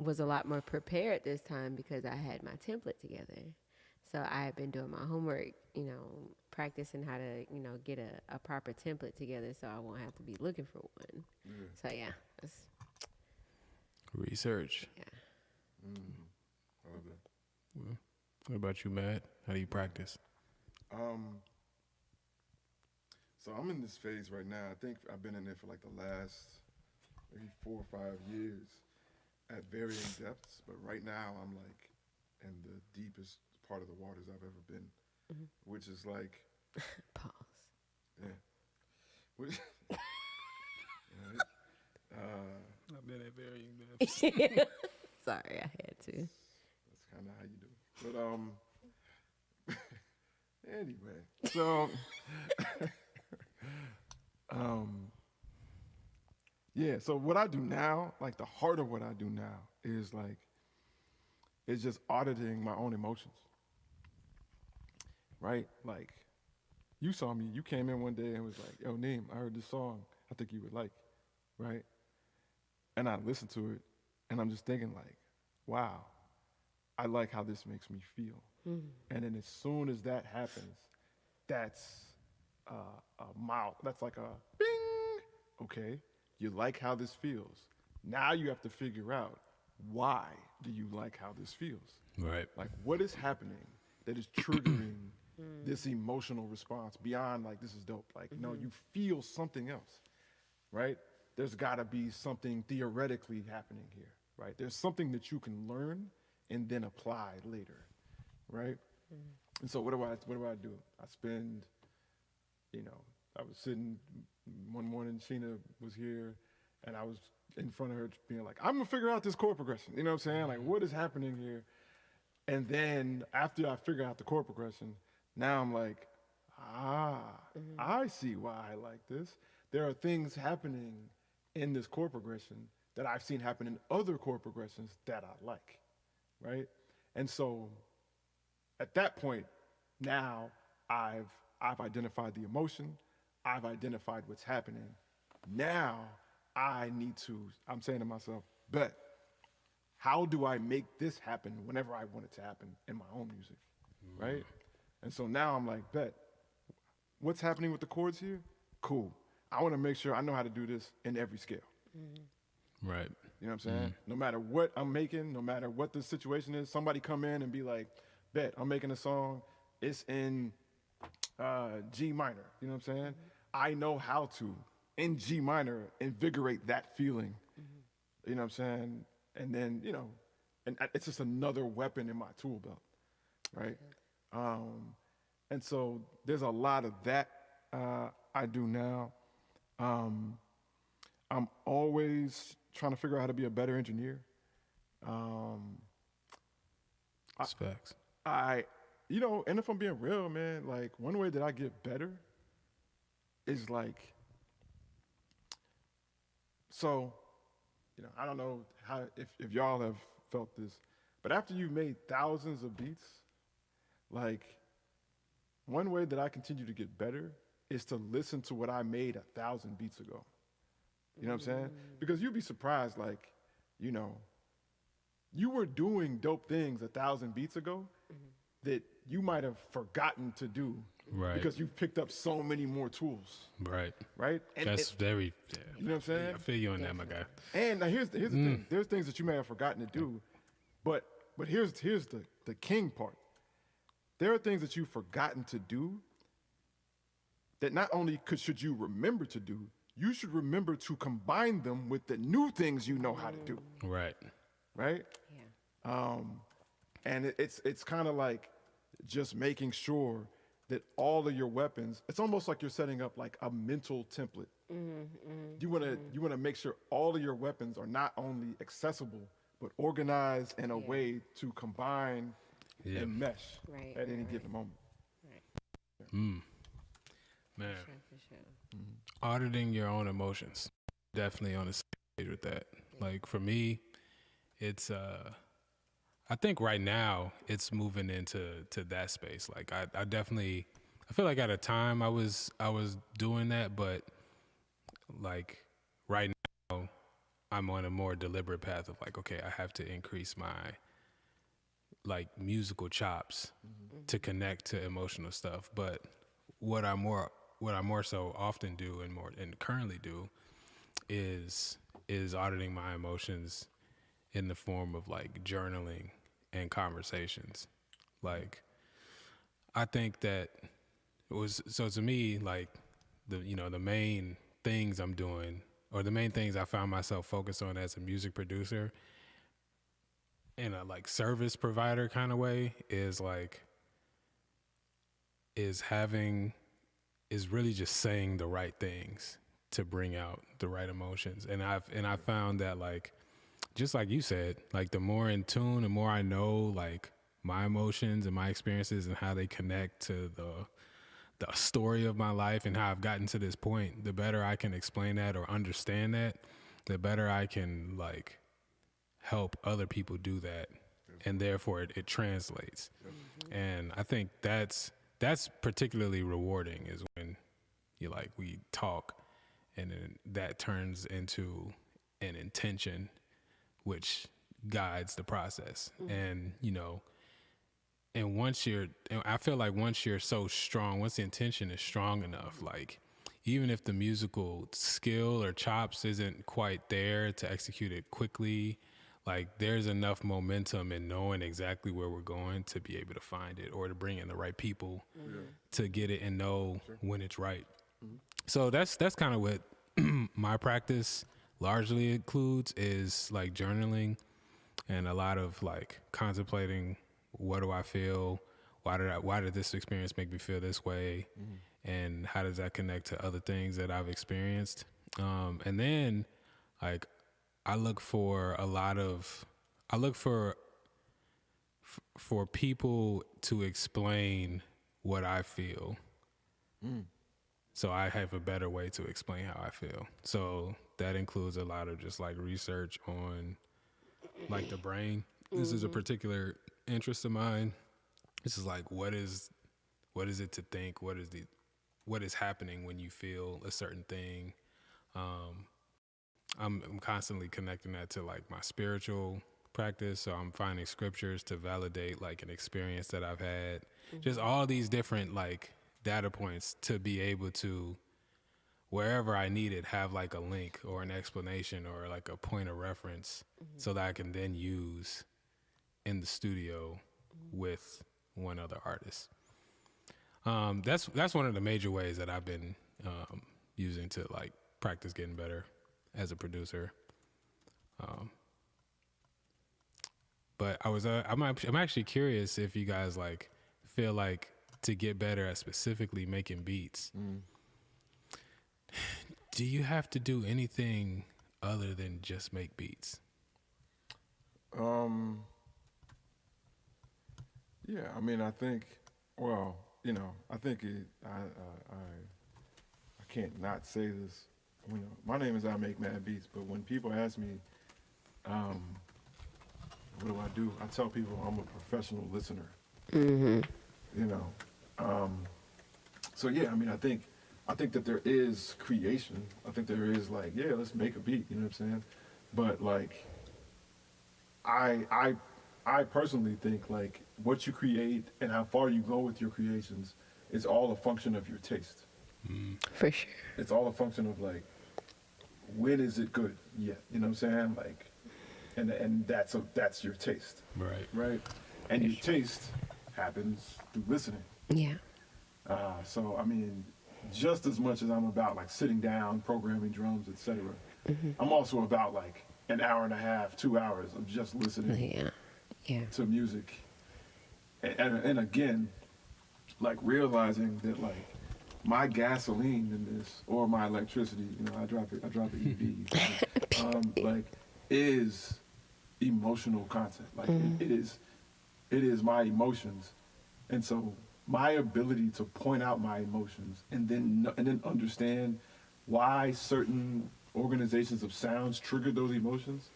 was a lot more prepared this time because I had my template together. So I had been doing my homework, you know, practicing how to, you know, get a proper template together so I won't have to be looking for one. So yeah, that's, Research. yeah. I love that. What about you, Matt? How do you practice? So I'm in this phase right now. I think I've been in there for like the last maybe 4 or 5 years at varying depths. But right now I'm like in the deepest part of the waters I've ever been, which is like, Pause. yeah. Which, I've been at varying depths. Sorry, I had to. that's kind of how you do it. But anyway, so yeah. So what I do now, like the heart of what I do now, is like it's just auditing my own emotions. Right? Like you saw me. You came in one day and was like, "Yo, Neem, I heard this song. I think you would like." Right? And I listened to it, and I'm just thinking like, "Wow, I like how this makes me feel. And then as soon as that happens, that's a mile. That's like a bing. Okay, you like how this feels. Now you have to figure out, why do you like how this feels? Right. Like, what is happening that is triggering this emotional response beyond like, this is dope? Like, no, you feel something else, right? There's got to be something theoretically happening here, right? There's something that you can learn and then apply later, right? And so what do I do? I spend, I was sitting one morning, Sheena was here, and I was in front of her being like, I'm gonna figure out this chord progression. You know what I'm saying? Like, what is happening here? And then after I figure out the chord progression, now I'm like, I see why I like this. There are things happening in this chord progression that I've seen happen in other chord progressions that I like, right? And so at that point, now I've identified the emotion, I've identified what's happening. Now I'm saying to myself, bet, how do I make this happen whenever I want it to happen in my own music, right? And so now I'm like, bet, what's happening with the chords here? Cool. I want to make sure I know how to do this in every scale. Right. You know what I'm saying? No matter what I'm making, no matter what the situation is, somebody come in and be like, bet, I'm making a song, it's in G minor. You know what I'm saying? I know how to, in G minor, invigorate that feeling. You know what I'm saying? And then, and it's just another weapon in my tool belt, right? And so there's a lot of that I do now. I'm always trying to figure out how to be a better engineer. Facts. And if I'm being real, man, like, one way that I get better is like, so, I don't know if y'all have felt this, but after you've made thousands of beats, like, one way that I continue to get better is to listen to what I made 1,000 beats ago. You know what I'm saying? Because you'd be surprised, like, you were doing dope things 1,000 beats ago that you might have forgotten to do, Right. Because you've picked up so many more tools, Right. right? And That's very. Yeah. you know what I'm saying? I feel you on that, my guy. And now here's the thing. There's things that you may have forgotten to do, but here's the king part. There are things that you've forgotten to do that not only should you remember to do, you should remember to combine them with the new things you know how to do, Right. right? Yeah. And it's kind of like just making sure that all of your weapons, it's almost like you're setting up like a mental template. You want to make sure all of your weapons are not only accessible, but organized in a way to combine and mesh Right, at any right, given moment. Man, For sure. auditing your own emotions. Definitely on the same page with that. Like, for me, it's I think right now it's moving into that space. Like, I definitely, I feel like at a time I was doing that, but like right now I'm on a more deliberate path of like, okay, I have to increase my like musical chops to connect to emotional stuff. But what I more so often do and currently do is auditing my emotions in the form of like journaling and conversations. Like, I think that it was, so to me, like the main things I'm doing, or the main things I found myself focused on as a music producer in a like service provider kind of way is really just saying the right things to bring out the right emotions. And I found that, like, just like you said, like the more in tune, the more I know like my emotions and my experiences and how they connect to the story of my life and how I've gotten to this point, the better I can explain that or understand that, the better I can like help other people do that. And therefore it translates. And I think that's particularly rewarding, is when we talk and then that turns into an intention, which guides the process. And, and I feel like once you're so strong, once the intention is strong enough, like even if the musical skill or chops isn't quite there to execute it quickly, like there's enough momentum in knowing exactly where we're going to be able to find it or to bring in the right people to get it and know when it's right. So that's kind of what my practice largely includes, is like journaling and a lot of like contemplating, what do I feel? Why did this experience make me feel this way? And how does that connect to other things that I've experienced? And then like I look for for people to explain what I feel. So I have a better way to explain how I feel. So that includes a lot of just like research on like the brain. This is a particular interest of mine. This is like, what is it to think? What is happening when you feel a certain thing? I'm constantly connecting that to like my spiritual practice. So I'm finding scriptures to validate like an experience that I've had. Just all these different like data points to be able to, wherever I need it, have like a link or an explanation or like a point of reference so that I can then use in the studio with one other artist. That's one of the major ways that I've been using to like practice getting better as a producer. But I'm actually curious if you guys like feel like to get better at specifically making beats, do you have to do anything other than just make beats? Yeah, I mean, I think, well, I think I can't not say this. My name is I Make Mad Beats, but when people ask me, what do? I tell people I'm a professional listener. So yeah, I mean, I think that there is creation. I think there is like, yeah, let's make a beat. You know what I'm saying? But like, I personally think like what you create and how far you go with your creations is all a function of your taste. For sure. It's all a function of like, when is it good? Yeah, you know what I'm saying? Like, and that's your taste. Right. And your taste happens through listening. Yeah. So I mean, just as much as I'm about like sitting down, programming drums, etc., I'm also about like an hour and a half, 2 hours of just listening to music. And again, like realizing that like my gasoline in this, or my electricity, I drop the EV, like is emotional content. Like it is my emotions. And so my ability to point out my emotions and then understand why certain organizations of sounds trigger those emotions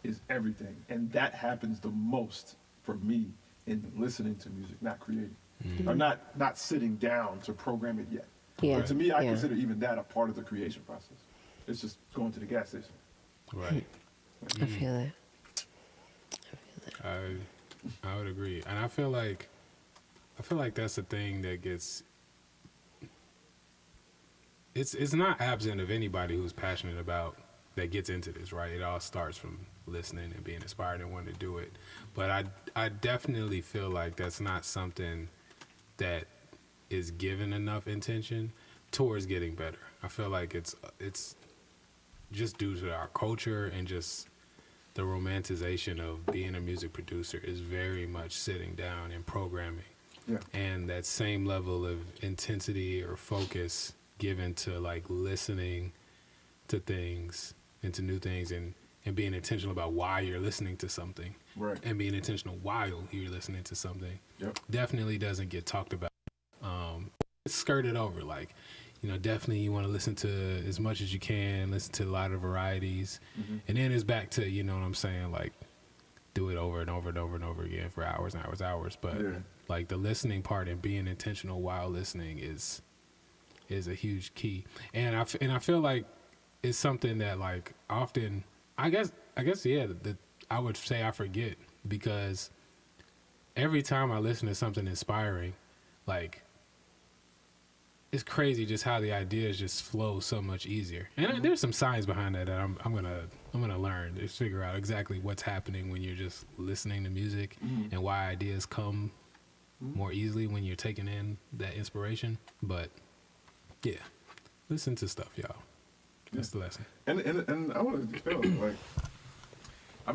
is everything. And that happens the most for me in listening to music, not creating. Or not sitting down to program it yet. Yeah. But to me, I consider even that a part of the creation process. It's just going to the gas station. Right. I feel it. I would agree. And I feel like that's the thing that gets, it's not absent of anybody who's passionate about that gets into this, right? It all starts from listening and being inspired and wanting to do it. But I definitely feel like that's not something that is given enough intention towards getting better. I feel like it's just due to our culture and just the romanticization of being a music producer is very much sitting down and programming. Yeah. And that same level of intensity or focus given to like listening to things and to new things and being intentional about why you're listening to something. Right. And being intentional while you're listening to something. Yep. Definitely doesn't get talked about. It's skirted over. Like, definitely you want to listen to as much as you can, listen to a lot of varieties. And then it's back to, you know what I'm saying, like do it over and over and over and over again for hours and hours and hours. But like the listening part and being intentional while listening is a huge key. And I feel like it's something that like often, I guess, yeah, I would say I forget, because every time I listen to something inspiring, like, it's crazy just how the ideas just flow so much easier. And there's some science behind that I'm gonna learn to figure out exactly what's happening when you're just listening to music, and why ideas come more easily when you're taking in that inspiration. But yeah, listen to stuff, y'all. That's the lesson. And I want to tell you, like,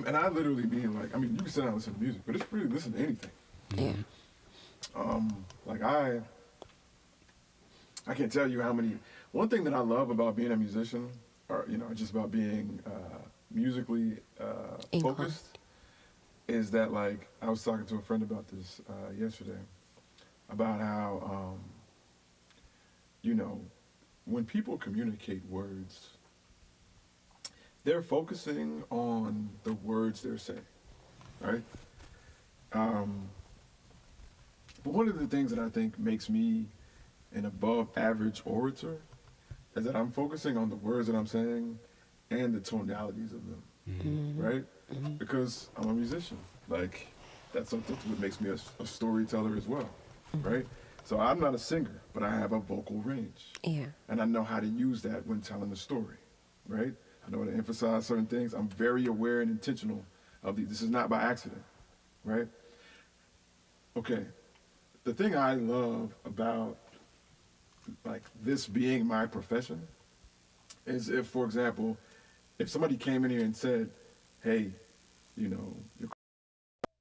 and I literally mean, like, I mean, you can sit down and listen to music, but it's really listen to anything. Yeah. Like I can't tell you how many. One thing that I love about being a musician, or just about being musically focused, is that, like, I was talking to a friend about this yesterday, about how when people communicate words, they're focusing on the words they're saying, right? But one of the things that I think makes me an above average orator is that I'm focusing on the words that I'm saying and the tonalities of them, right? Because I'm a musician. Like, that's what makes me a storyteller as well, right? So I'm not a singer, but I have a vocal range. Yeah. And I know how to use that when telling a story, right? I know how to emphasize certain things. I'm very aware and intentional of these. This is not by accident, right? Okay. The thing I love about, like, this being my profession is if, for example, if somebody came in here and said, hey, your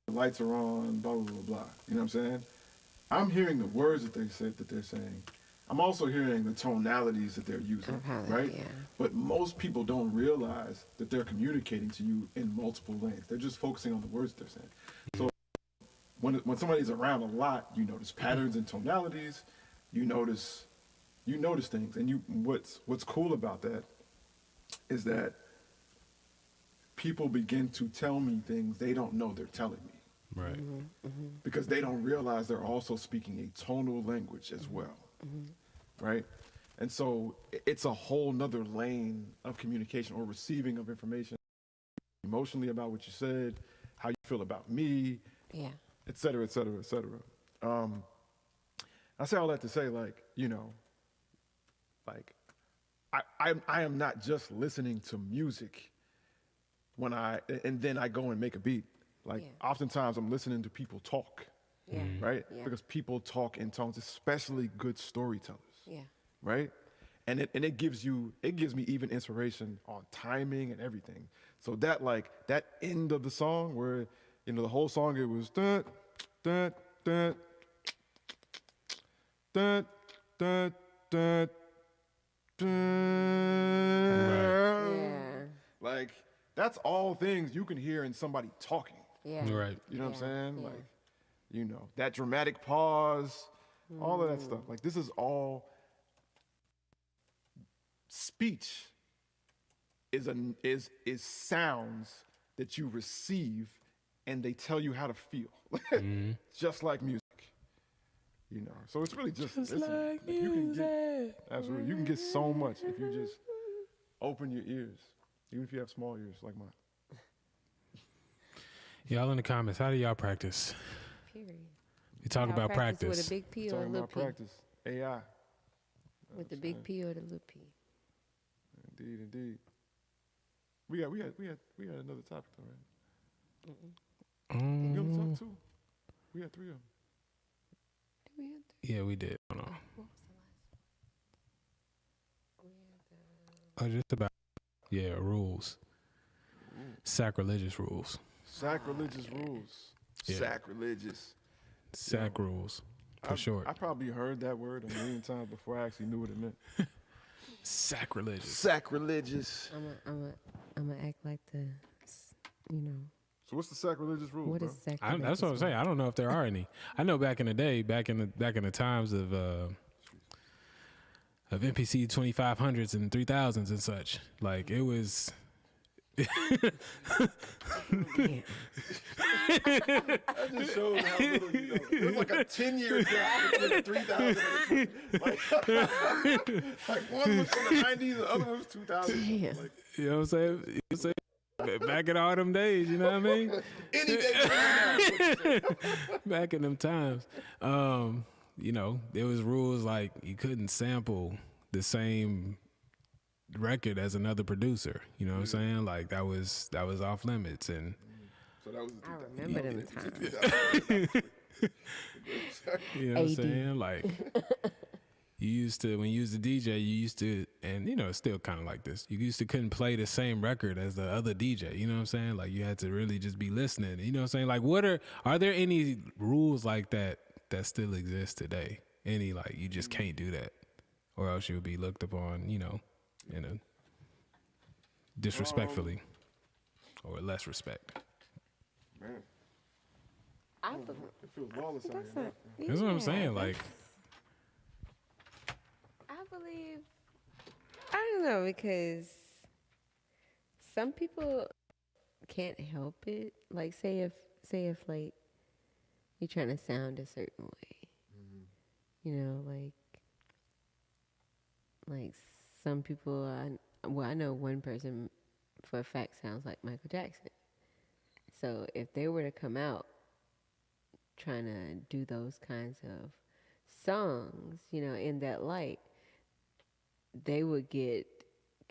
lights are on, blah, blah, blah, blah. You know what I'm saying? I'm hearing the words that they're saying. I'm also hearing the tonalities that they're using, right? Yeah. But most people don't realize that they're communicating to you in multiple lanes. They're just focusing on the words they're saying. So when somebody's around a lot, you notice patterns and tonalities. You notice things, and what's cool about that is that people begin to tell me things they don't know they're telling me. Right. Because they don't realize they're also speaking a tonal language as well, right? And so it's a whole nother lane of communication or receiving of information, emotionally about what you said, how you feel about me, et cetera, et cetera, et cetera. I say all that to say, like, I am not just listening to music and then I go and make a beat. Like, oftentimes I'm listening to people talk, right? Yeah. Because people talk in tones, especially good storytellers, right? And it gives me even inspiration on timing and everything. So that end of the song where, the whole song, it was dun, dun, dun, dun, dun, dun, dun. Like, that's all things you can hear in somebody talking. Yeah. Right. You know what I'm saying? Like, that dramatic pause, all of that stuff. Like, this is all speech is sounds that you receive and they tell you how to feel. Just like music. So it's really just Just listen. like You can get, music. absolutely. You can get so much if you just open your ears, even if you have small ears like mine. Y'all in the comments, how do y'all practice? Period. We talk Y'all about practice practice. with a big P or a Talking little about P. practice. AI. With the big P or the little P. Indeed. We had another topic though, right? We only talked two. We had three of them. Did we have three? Yeah, we did. Hold on. What was the last one? We had Just about, rules. Sacrilegious rules. Sacrilegious rules. Yeah. Sacrilegious. Sac rules, for short. I probably heard that word a million times before I actually knew what it meant. Sacrilegious. Sacrilegious. I'm gonna act like So what's the sacrilegious rules, what bro? is sacrilegious? That's what I'm saying. I don't know if there are any. I know back in the day, back in the times of MPC 2500s and 3000s and such, like, it was. That just shows how little you know. It was like a 10-year gap between the 3000 and the 20. Like one was from the 90s, the other was 2000. Damn. Like, You know what I'm saying? Back in all them days, you know what I mean? Any day. Back in them times, you know, there was rules like you couldn't sample the same record as another producer. You know what I'm saying? Like that was off limits, and So that was I remember them times. you know what I'm saying? Like you used to, when you was a DJ, you used to, and you know, it's still kind of like this. You used to couldn't play the same record as the other DJ. You know what I'm saying? Like you had to really just be listening. You know what I'm saying? Like are there any rules like that still exist today? Any like you just can't do that, or else you'll be looked upon, you know, in a disrespectfully or less respect. Man, I believe. it feels lawless out That's, here. That's what I'm saying. Like, I believe. I don't know, because some people can't help it. Like, say if like you're trying to sound a certain way, you know, like some people. I know one person for a fact sounds like Michael Jackson. So if they were to come out trying to do those kinds of songs, you know, in that light, they would get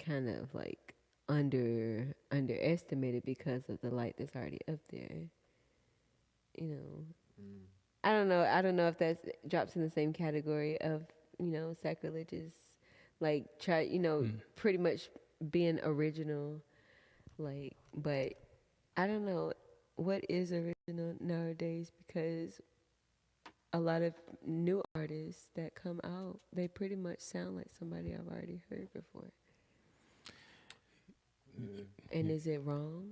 kind of like underestimated because of the light that's already up there. You know, I don't know if that drops in the same category of, you know, sacrilegious, like pretty much being original, like, but I don't know what is original nowadays, because a lot of new artists that come out, they pretty much sound like somebody I've already heard before. And is it wrong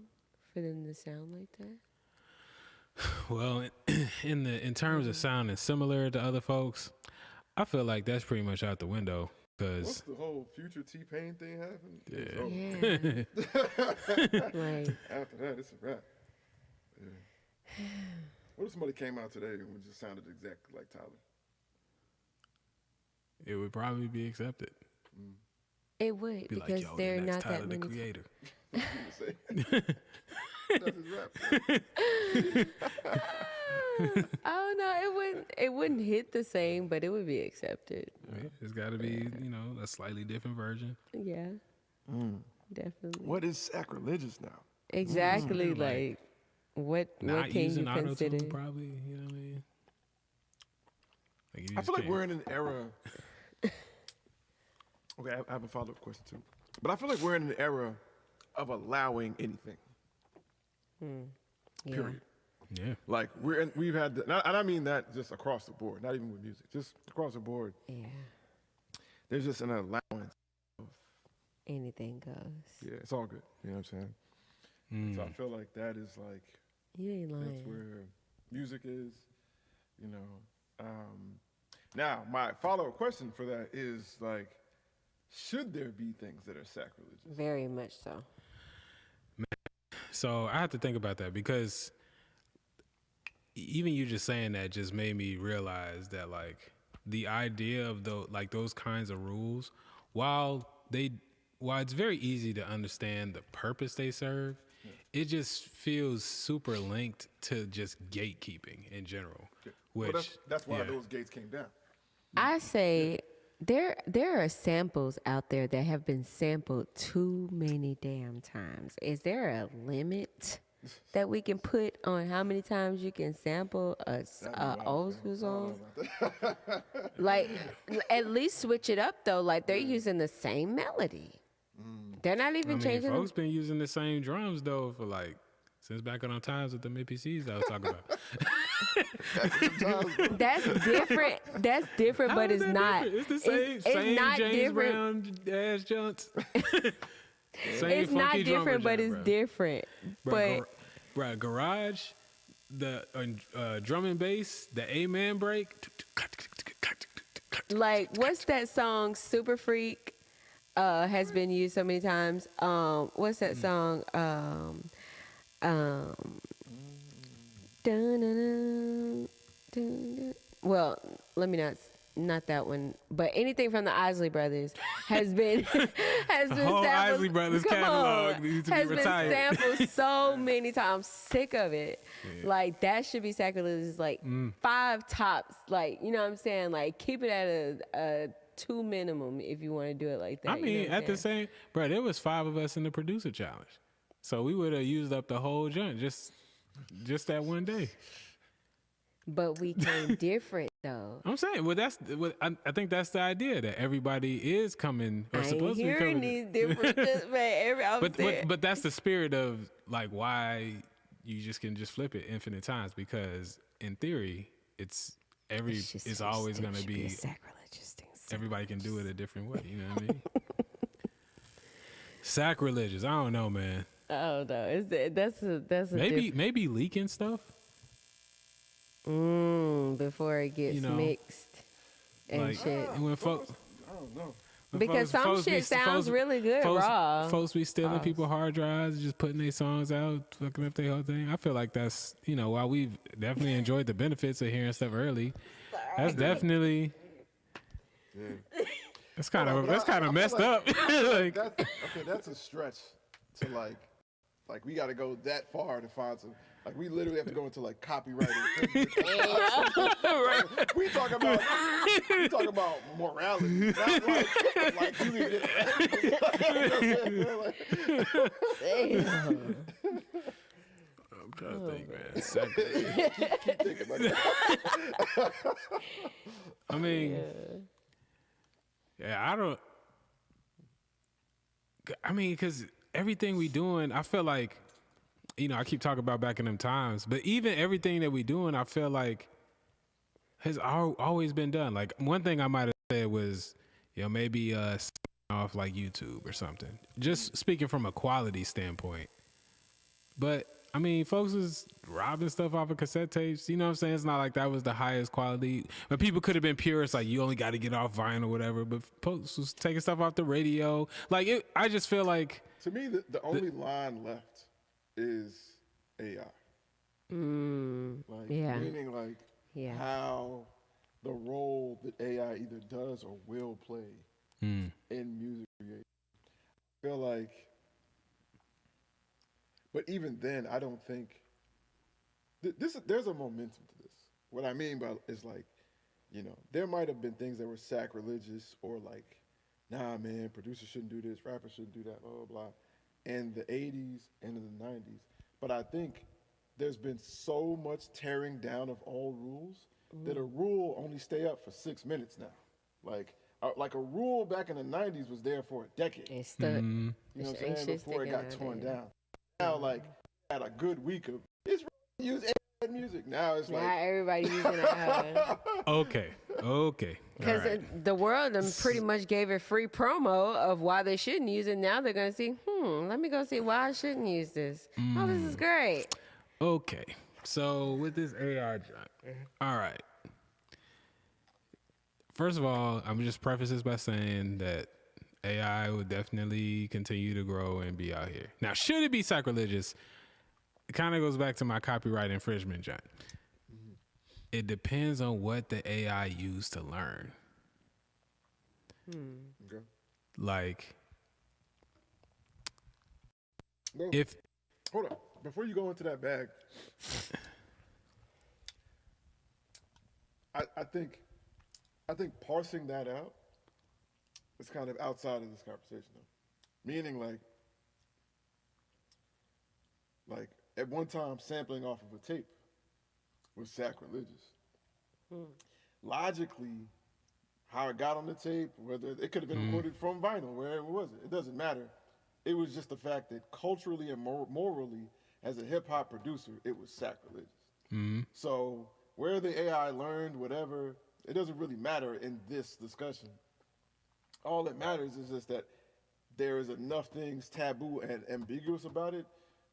for them to sound like that? well, in terms of sounding similar to other folks, I feel like that's pretty much out the window. Once Cause the whole Future T-Pain thing happened, yeah. Like, after that, it's a wrap. Yeah. What if somebody came out today and just sounded exactly like Tyler? it would probably be accepted. it would, Be like, because yo, there are the next not Tyler, that the many. creator. That's his rap. Oh no, it wouldn't hit the same, but it would be accepted. Right? It's got to be, you know, a slightly different version. Yeah, definitely. What is sacrilegious now? Exactly, like what Not can using you auto-tune, consider? probably. You know what I mean? Like you I just feel like can't. we're in an era. Okay, I have a follow-up question too. But I feel like we're in an era of allowing anything. Yeah. Period. Yeah. Like we've had, and I mean that just across the board, not even with music, just across the board. Yeah, There's just an allowance. anything goes. Yeah, it's all good. You know what I'm saying? So I feel like that is like You ain't lying. that's where music is. You know. Now my follow-up question for that is like, should there be things that are sacrilegious? Very much so. So I have to think about that, because even you just saying that just made me realize that like the idea of those kinds of rules, while it's very easy to understand the purpose they serve, it just feels super linked to just gatekeeping in general. Which Well, that's why yeah. those gates came down. I say there are samples out there that have been sampled too many damn times. Is there a limit that we can put on how many times you can sample a old school song? Like, at least switch it up though. Like, they're using the same melody. They're not even I mean, changing folks been using the same drums though for like since back on times with the MPCs I was talking about. That's different. That's different, How but is it's that not. different? It's the same, It's same not James different. Brown ass junts. Same It's not funky drummer different, but joint, it's bro. different. But Bruh, garage, the drum and bass, the A-man break. like, what's that song? Super Freak has been used so many times. What's that song? Dun-dun-dun, dun-dun. Well, let me not not that one, but anything from the Isley Brothers has been has been whole sampled. Isley Brothers Come catalog on, needs to be has retired. been sampled so many times. Sick of it. Like that should be sacrilegious. Like 5 tops. Like you know what I'm saying. Like keep it at a 2 minimum if you want to do it like that. I you know mean, what I'm at the saying? same, bro, there was 5 of us in the producer challenge, so we would have used up the whole joint just that one day. But we came different though. I'm saying, well, I think that's the idea that everybody is coming or I ain't supposed to be hearing coming. these differences, man. But that's the spirit of like why you just can just flip it infinite times, because in theory it's always going to be sacrilegious thing. everybody can do it a different way. You know what I mean? Sacrilegious. I don't know, man. Oh no, that's a Maybe leaking stuff. before it gets You know, mixed and Like shit. when folks. I don't know. Because some shit sounds really good raw. Folks be stealing people hard drives, just putting their songs out, fucking up their whole thing. I feel like that's, while we've definitely enjoyed the benefits of hearing stuff early, that's definitely that's kind of messed up. Like, That's a stretch to like we got to go that far to find some. Like we literally have to go into like copyright infringement. We talk about morality, not like you can I'm trying to think, man. Sacrilege. keep thinking about that. I mean, because everything we doing, I feel like, I keep talking about back in them times, but even everything that we doing, I feel like has always been done. Like one thing I might have said was, maybe off like YouTube or something. Just speaking from a quality standpoint. But I mean, folks was robbing stuff off of cassette tapes. You know what I'm saying? It's not like that was the highest quality. But people could have been purists, like you only got to get off vinyl or whatever. But folks was taking stuff off the radio. Like I just feel like, to me, the only line left is AI. Meaning how the role that AI either does or will play in music creation. I feel like, but even then, I don't think there's a momentum to this. What I mean by is like, there might have been things that were sacrilegious or like, nah, man, producers shouldn't do this, rappers shouldn't do that, blah, blah, blah, in the 80s and in the 90s. But I think there's been so much tearing down of all rules that a rule only stay up for 6 minutes now. Like a rule back in the 90s was there for a decade. It's stuck. You know what I'm saying? Before it got torn down. Now, like, had a good week of it's use AI music. Now it's like Not everybody using it. okay. Because the world them pretty much gave it free promo of why they shouldn't use it. Now they're going to see, let me go see why I shouldn't use this. Oh, this is great. Okay. So with this AI joint, all right. First of all, I'm just preface this by saying that AI will definitely continue to grow and be out here. Now, should it be sacrilegious? It kind of goes back to my copyright infringement joint. It depends on what the AI used to learn. Okay. Like, No. if Hold on. Before you go into that bag, I think parsing that out is kind of outside of this conversation, though. Meaning, like at one time, sampling off of a tape was sacrilegious. Logically, how it got on the tape, whether it could have been recorded from vinyl, wherever it was, it doesn't matter. It was just the fact that culturally and morally, as a hip hop producer, it was sacrilegious. So where the AI learned whatever, it doesn't really matter in this discussion. All that matters is just that there is enough things taboo and ambiguous about it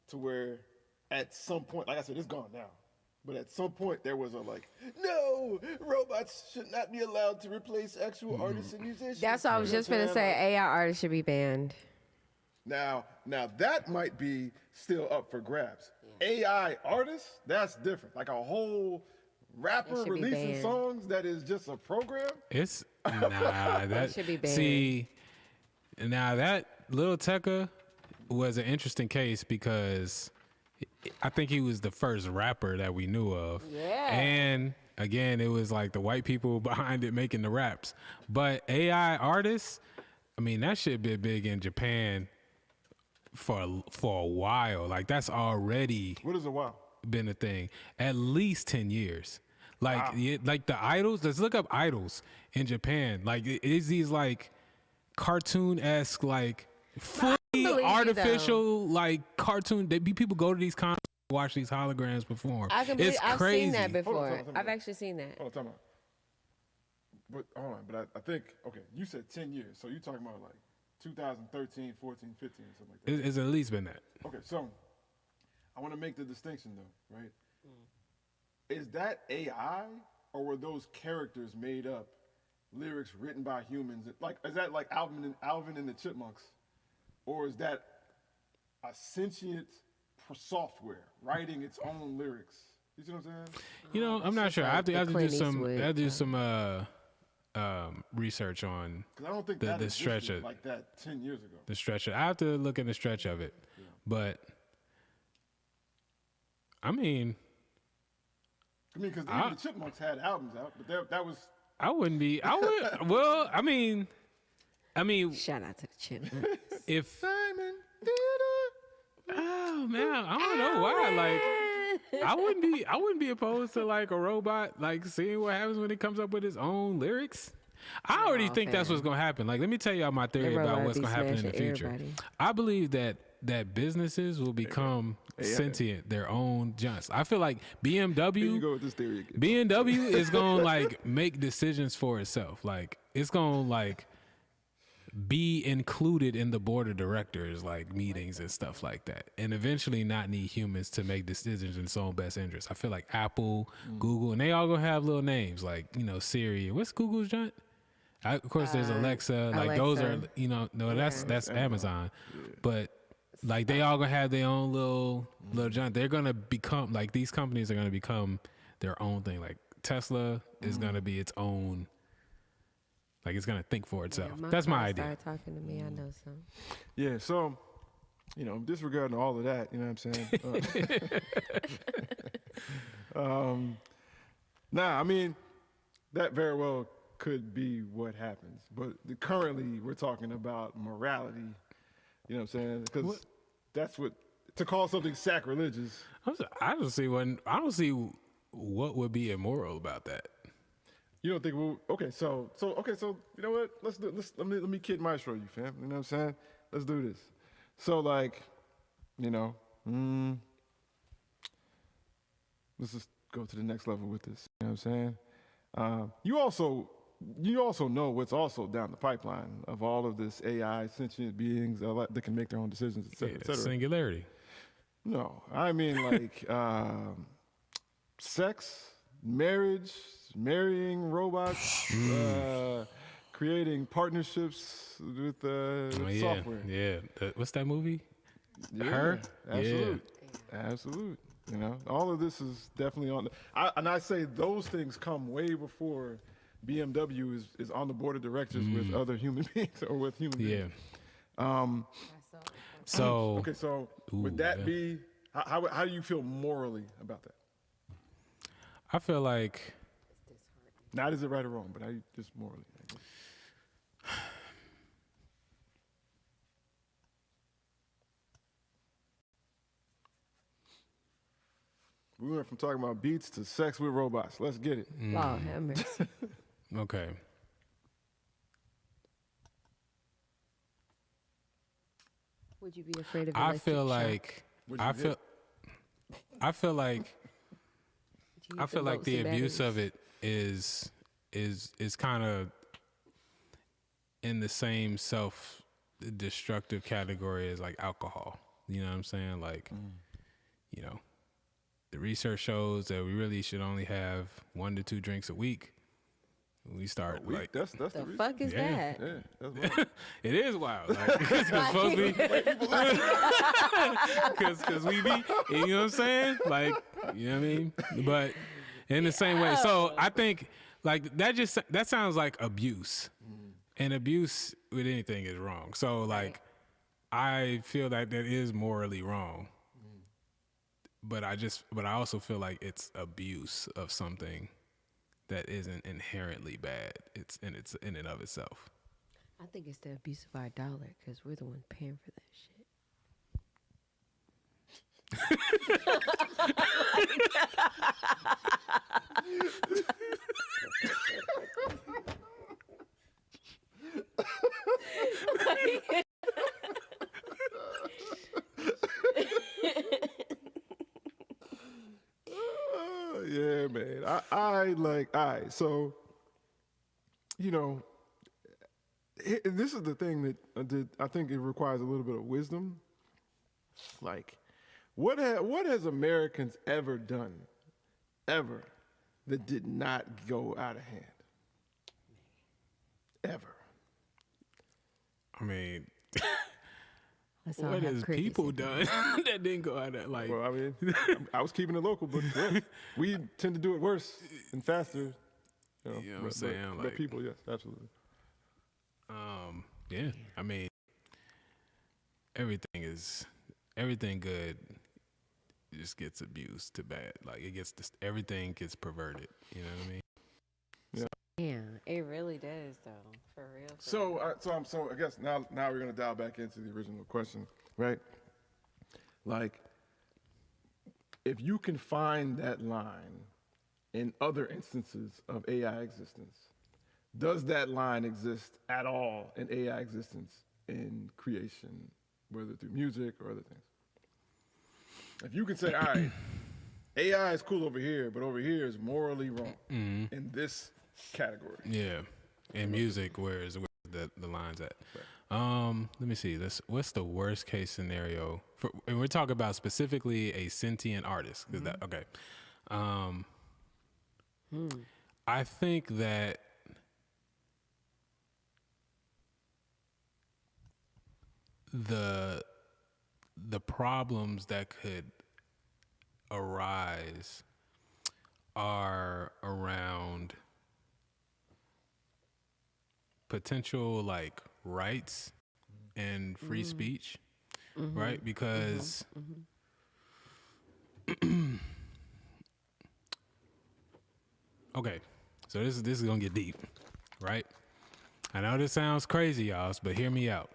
to where at some point, like I said, it's gone now. But at some point there was a like, no, robots should not be allowed to replace actual artists and musicians. That's what I was just going to say. AI artists should be banned. Now that might be still up for grabs. AI artists, that's different. Like a whole rapper should be releasing banned. songs that is just a program? It's that should be banned. See, now that Lil Tecca was an interesting case because I think he was the first rapper that we knew of. Yeah. And again, it was like the white people behind it making the raps. But AI artists, I mean, that shit been big in Japan for a while. Like that's already What is a while? been a thing. At least 10 years. Like like the idols, let's look up idols in Japan. Like it is these like cartoon-esque like fully believe you, artificial like cartoon people go to these concerts and watch these holograms perform. I can believe It's I've crazy. seen that Hold on, before. hold on. I've actually seen that. Hold on, time out. But hold on, but I think, okay, you said 10 years, so you're talking about like 2013, 14, 15, something like that. It's at least been that. Okay, so I want to make the distinction though, right? Is that AI or were those characters made up, lyrics written by humans? Like, is that like Alvin and the Chipmunks, or is that a sentient software writing its own lyrics? You see what I'm saying? You know, I'm not sure. I have to do Clint some. Eastwood, I have to do some research on Because I don't think The- that the existed stretch of- like that 10 years ago. the stretch. I have to look at the stretch of it, but I mean, I mean, because even the Chipmunks had albums out, but that was I wouldn't be. I would. Well, I mean, Shout out to the Chipmunks. if Simon oh man, I don't know why. Like, I wouldn't be opposed to like a robot like seeing what happens when it comes up with its own lyrics. I already think that's what's gonna happen. Like, let me tell y'all my theory about robot what's be gonna happen in the smashing future. everybody. I believe that businesses will become sentient, their own junks. I feel like Here you BMW go with this theory again. BMW is gonna like make decisions for itself. Like it's gonna like be included in the board of directors like meetings and stuff like that, and eventually not need humans to make decisions in its own best interest. I feel like Apple, Google, and they all gonna have little names like Siri. What's Google's giant? Of course, there's Alexa. Like those are Alexa. no, that's Amazon, but like they all gonna have their own little giant. They're gonna become like these companies are gonna become their own thing. Like Tesla is gonna be its own. Like it's gonna think for itself. That's my idea. Start talking to me. I know some. Yeah, so, disregarding all of that, you know what I'm saying? I mean, that very well could be what happens. But currently, we're talking about morality, you know what I'm saying? Because that's what, to call something sacrilegious. I don't see what would be immoral about that. You don't think so you know what? Let me Kid Maestro you, fam. You know what I'm saying? Let's do this. So like, let's just go to the next level with this. You know what I'm saying? You also know what's also down the pipeline of all of this AI sentient beings that can make their own decisions, et cetera, et cetera. Singularity. No, I mean like sex, marriage, marrying robots, creating partnerships with software. Yeah. What's that movie? Yeah, Her? absolute, absolute. All of this is definitely on. I say those things come way before BMW is on the board of directors with other human beings or with human beings. So Okay, so would that be how do you feel morally about that? I feel like Not is it right or wrong, but how you just morally. I guess. We went from talking about beats to sex with robots. Let's get it. Lord have mercy. okay. Would you be afraid of I electric feel shock? like What'd you I feel get? I feel like Would you I use feel like boats the and abuse batteries? of it is kind of in the same self-destructive category as like alcohol. You know what I'm saying? Like, the research shows that we really should only have 1 to 2 drinks a week. We start like That's the The reason. fuck is Yeah. that? Yeah, that's wild. it is wild. Like, it's supposed to be because we be, you know what I'm saying? Like, you know what I mean? But in the same way. So I think like that sounds like abuse, and abuse with anything is wrong. So like, I feel that is morally wrong, but I also feel like it's abuse of something that isn't inherently bad. It's in and of itself. I think it's the abuse of our dollar because we're the one paying for that shit. Yeah, man. I like, all right, so, you know, this is the thing that I think it requires a little bit of wisdom. Like, what has Americans ever done, ever, that did not go out of hand? Ever. I mean, Let's all what have has crickets people in done that didn't go out of like? Well, I mean, I was keeping it local, but yeah, we tend to do it worse and faster. You know what I'm saying? But Like, people, yes, absolutely. Yeah. I mean, everything good just gets abused to bad. Like everything gets perverted. You know what I mean? Yeah, it really does, though. For real. So I guess now we're gonna dial back into the original question, right? Like, if you can find that line in other instances of AI existence, does that line exist at all in AI existence in creation, whether through music or other things? If you can say, all right, AI is cool over here, but over here is morally wrong in this category. Yeah. In music, where the lines at? Let me see. What's the worst case scenario? And we're talking about specifically a sentient artist. Okay. I think that the problems that could arise are around potential like rights and free speech, right? Because okay, so this is gonna get deep, right? I know this sounds crazy, y'all, but hear me out.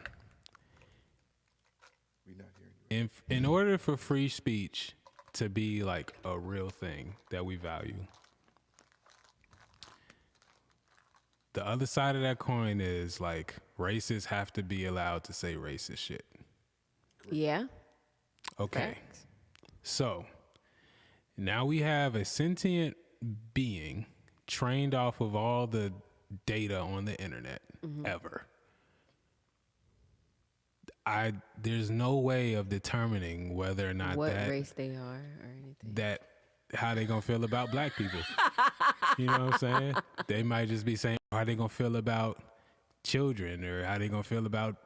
We're not hearing you. In order for free speech to be like a real thing that we value, the other side of that coin is like racists have to be allowed to say racist shit. Yeah. Okay. Facts. So now we have a sentient being trained off of all the data on the internet ever. There's no way of determining whether or not what race they are or anything. How they gonna feel about black people. You know what I'm saying? They might just be saying how they gonna feel about children, or how they gonna feel about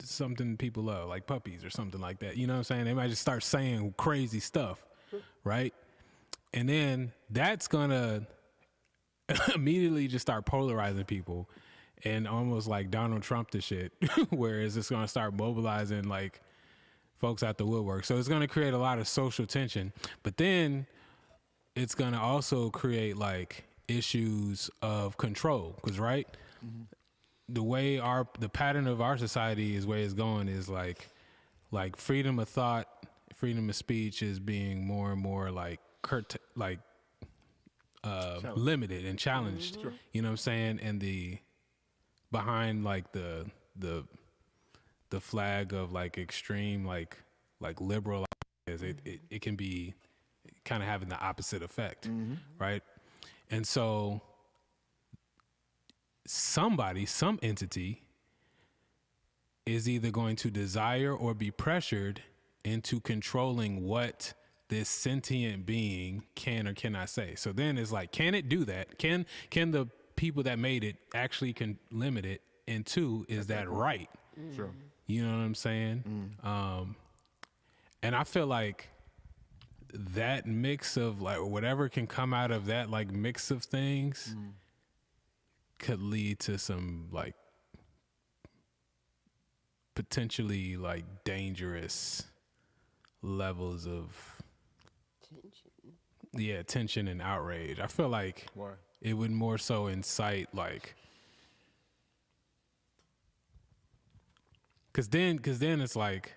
something people love, like puppies or something like that. You know what I'm saying? They might just start saying crazy stuff, right? And then that's gonna immediately just start polarizing people, and almost like Donald Trump to shit, whereas it's gonna start mobilizing like folks out the woodwork. So it's gonna create a lot of social tension, but then it's gonna also create like issues of control, because right, the way the pattern of our society is where it's going is like freedom of thought, freedom of speech is being more and more like limited and challenged. Sure. You know what I'm saying? And behind like the flag of like extreme like liberal ideas, it can be kind of having the opposite effect, right? And so some entity is either going to desire or be pressured into controlling what this sentient being can or cannot say. So then it's like, can it do that? Can the people that made it actually can limit it? And two, is that right? Sure. You know what I'm saying? And I feel like that mix of like whatever can come out of that like mix of things could lead to some like potentially like dangerous levels of tension and outrage. I feel like Why? it would more so incite like cause then it's like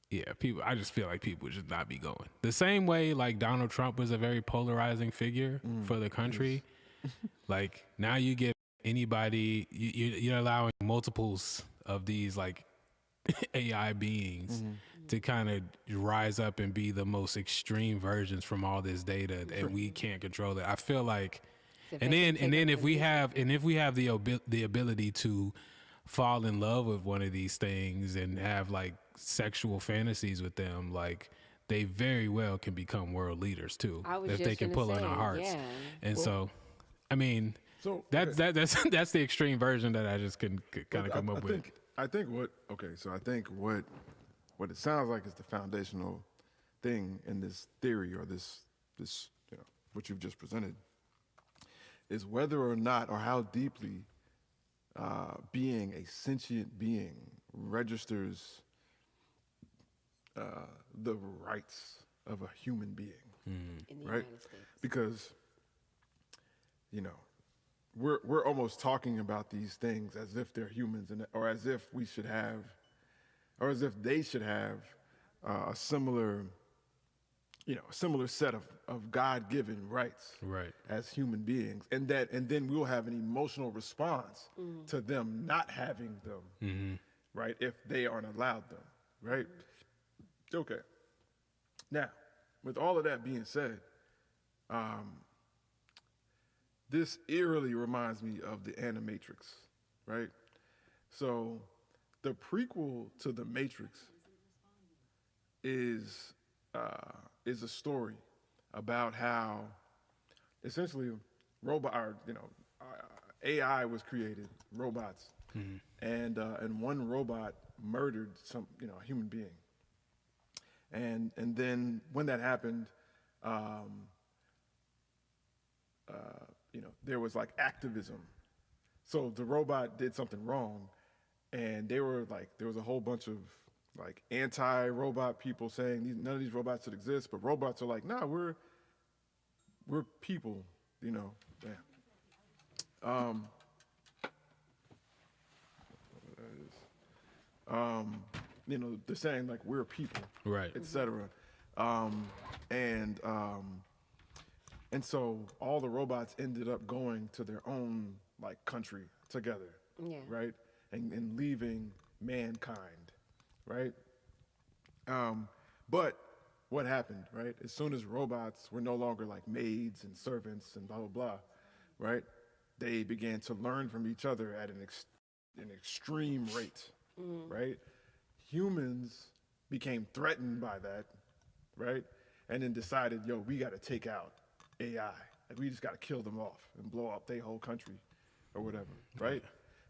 yeah, people. I just feel like people would just not be going the same way. Like Donald Trump was a very polarizing figure for the country. Like now you get anybody, you're allowing multiples of these like AI beings to kind of rise up and be the most extreme versions from all this data, and we can't control it. I feel like, and then if we have the ability to fall in love with one of these things and have like sexual fantasies with them, like they very well can become world leaders too if they can pull on our hearts. Yeah. And so, I mean, So that's the extreme version that I just could kind of come up with. I think what it sounds like is the foundational thing in this theory or this what you've just presented is whether or not or how deeply being a sentient being registers the rights of a human being, In the right? United States. Because we're almost talking about these things as if they're humans, or as if we should have, or as if they should have a similar set of God-given rights, Right. as human beings, and then we'll have an emotional response to them not having them, right? If they aren't allowed them, right? Okay. Now, with all of that being said, this eerily reminds me of the Animatrix, right? So, the prequel to the Matrix is a story about how essentially AI was created, robots, and one robot murdered a human being, and then when that happened, there was like activism. So the robot did something wrong, and there was a whole bunch of like anti-robot people saying none of these robots should exist, but robots are like, nah, we're people, Yeah. They're saying like we're people, Right. etc. And so all the robots ended up going to their own like country together, Yeah. right? And leaving mankind, right? But what happened, right? As soon as robots were no longer like maids and servants and blah, blah, blah, right? They began to learn from each other at an extreme rate, right? Humans became threatened by that, right? And then decided, we got to take out AI. Like, we just got to kill them off and blow up their whole country or whatever, right?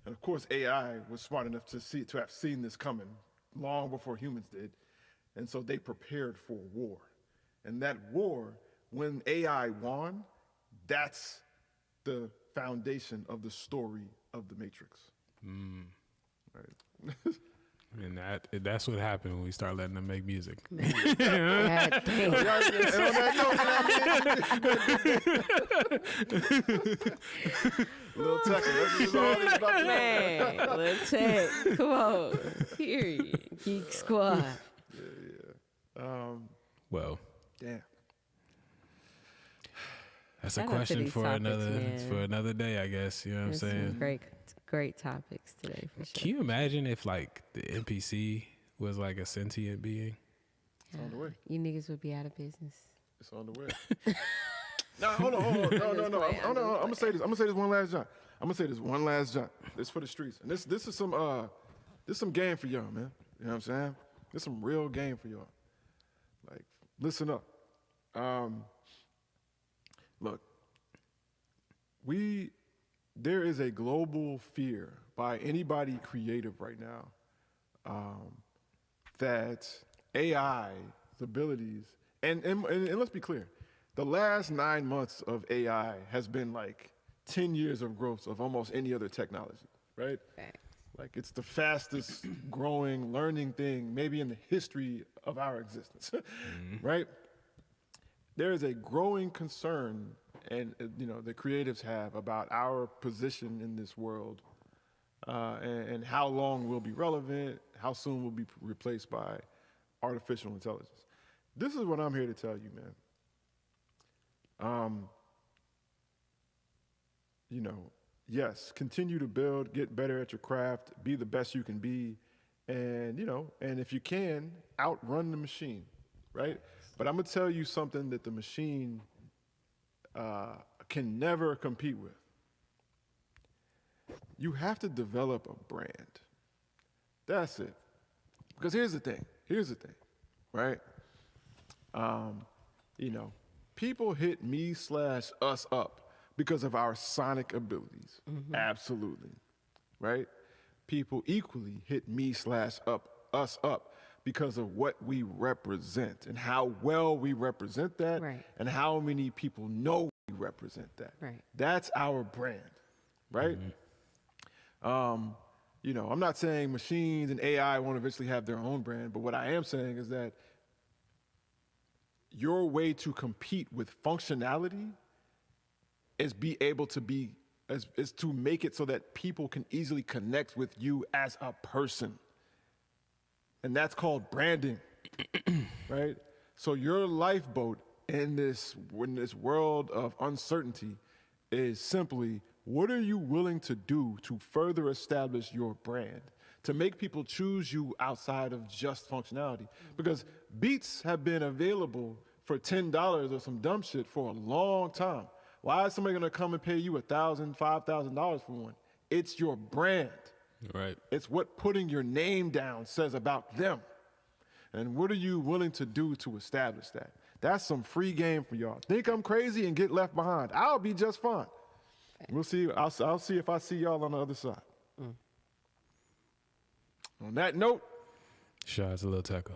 And of course, AI was smart enough to have seen this coming long before humans did. And so they prepared for war. And that war, when AI won, that's the foundation of the story of the Matrix. Right? And that's what happened when we start letting them make music. God damn. Little Texas, that's all it's about. Man, let's check. Come on. Period. Geek Squad. Well, Damn. that's a Shout out to question these for topics, man. another day, I guess. You know what I'm There's some saying? great topics today for sure. Can you imagine if like the NPC was like a sentient being? It's on the way. You niggas would be out of business. It's on the way. No, hold on. No. I'm gonna say this one last jump. This for the streets. And this is some game for y'all, man. You know what I'm saying? This some real game for y'all. Like, listen up. Look, there is a global fear by anybody creative right now that AI's abilities, and let's be clear, the last 9 months of AI has been like 10 years of growth of almost any other technology, right? Facts. Like it's the fastest growing learning thing maybe in the history of our existence, right? There is a growing concern, and the creatives have about our position in this world, and how long we'll be relevant, how soon we'll be replaced by artificial intelligence. This is what I'm here to tell you, man. Yes, continue to build, get better at your craft, be the best you can be, and if you can, outrun the machine, right? But I'm gonna tell you something that the machine can never compete with. You have to develop a brand. That's it. Because here's the thing, right? People hit me/us up because of our sonic abilities. Absolutely, right? People equally hit me/us up because of what we represent and how well we represent that, Right. and how many people know we represent that. Right. That's our brand, right? I'm not saying machines and AI won't eventually have their own brand, but what I am saying is that your way to compete with functionality is to make it so that people can easily connect with you as a person. And that's called branding, right? So your lifeboat in this world of uncertainty is simply, what are you willing to do to further establish your brand, to make people choose you outside of just functionality? Because beats have been available for $10 or some dumb shit for a long time. Why is somebody gonna come and pay you $1,000, $5,000 for one? It's your brand. Right. It's what putting your name down says about them. And what are you willing to do to establish that? That's some free game for y'all. Think I'm crazy and get left behind. I'll be just fine. We'll see. I'll see if I see y'all on the other side. On that note, Shout out to Lil Tecca.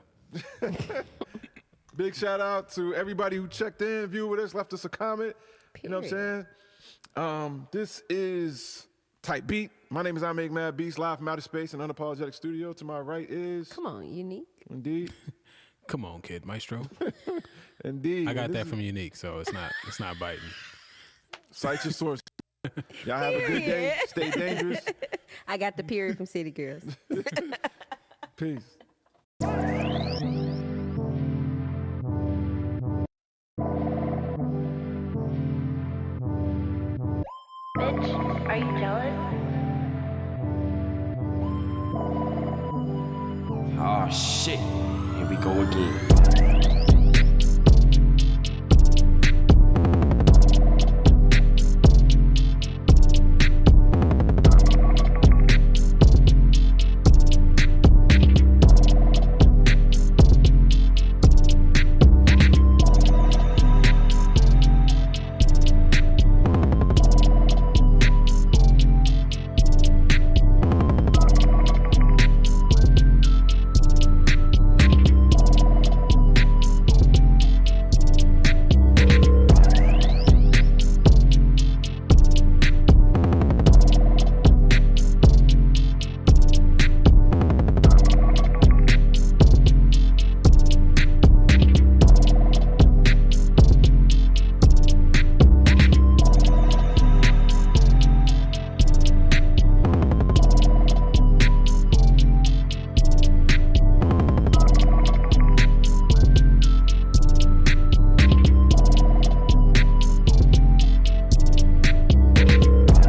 big shout out to everybody who checked in, viewed with us, left us a comment. You know what I'm saying? This is Type Beat. My name is I Make Mad Beats, live from outer space in Unapologetic Studio. To my right is... Come on, Unique. Indeed. Come on, kid, maestro. Indeed. I got And that this from Unique, so it's not biting. is- Cite your source. Y'all have a good day. Stay dangerous. I got the period from City Girls. Peace. Bitch, are you jealous? Oh shit, here we go again.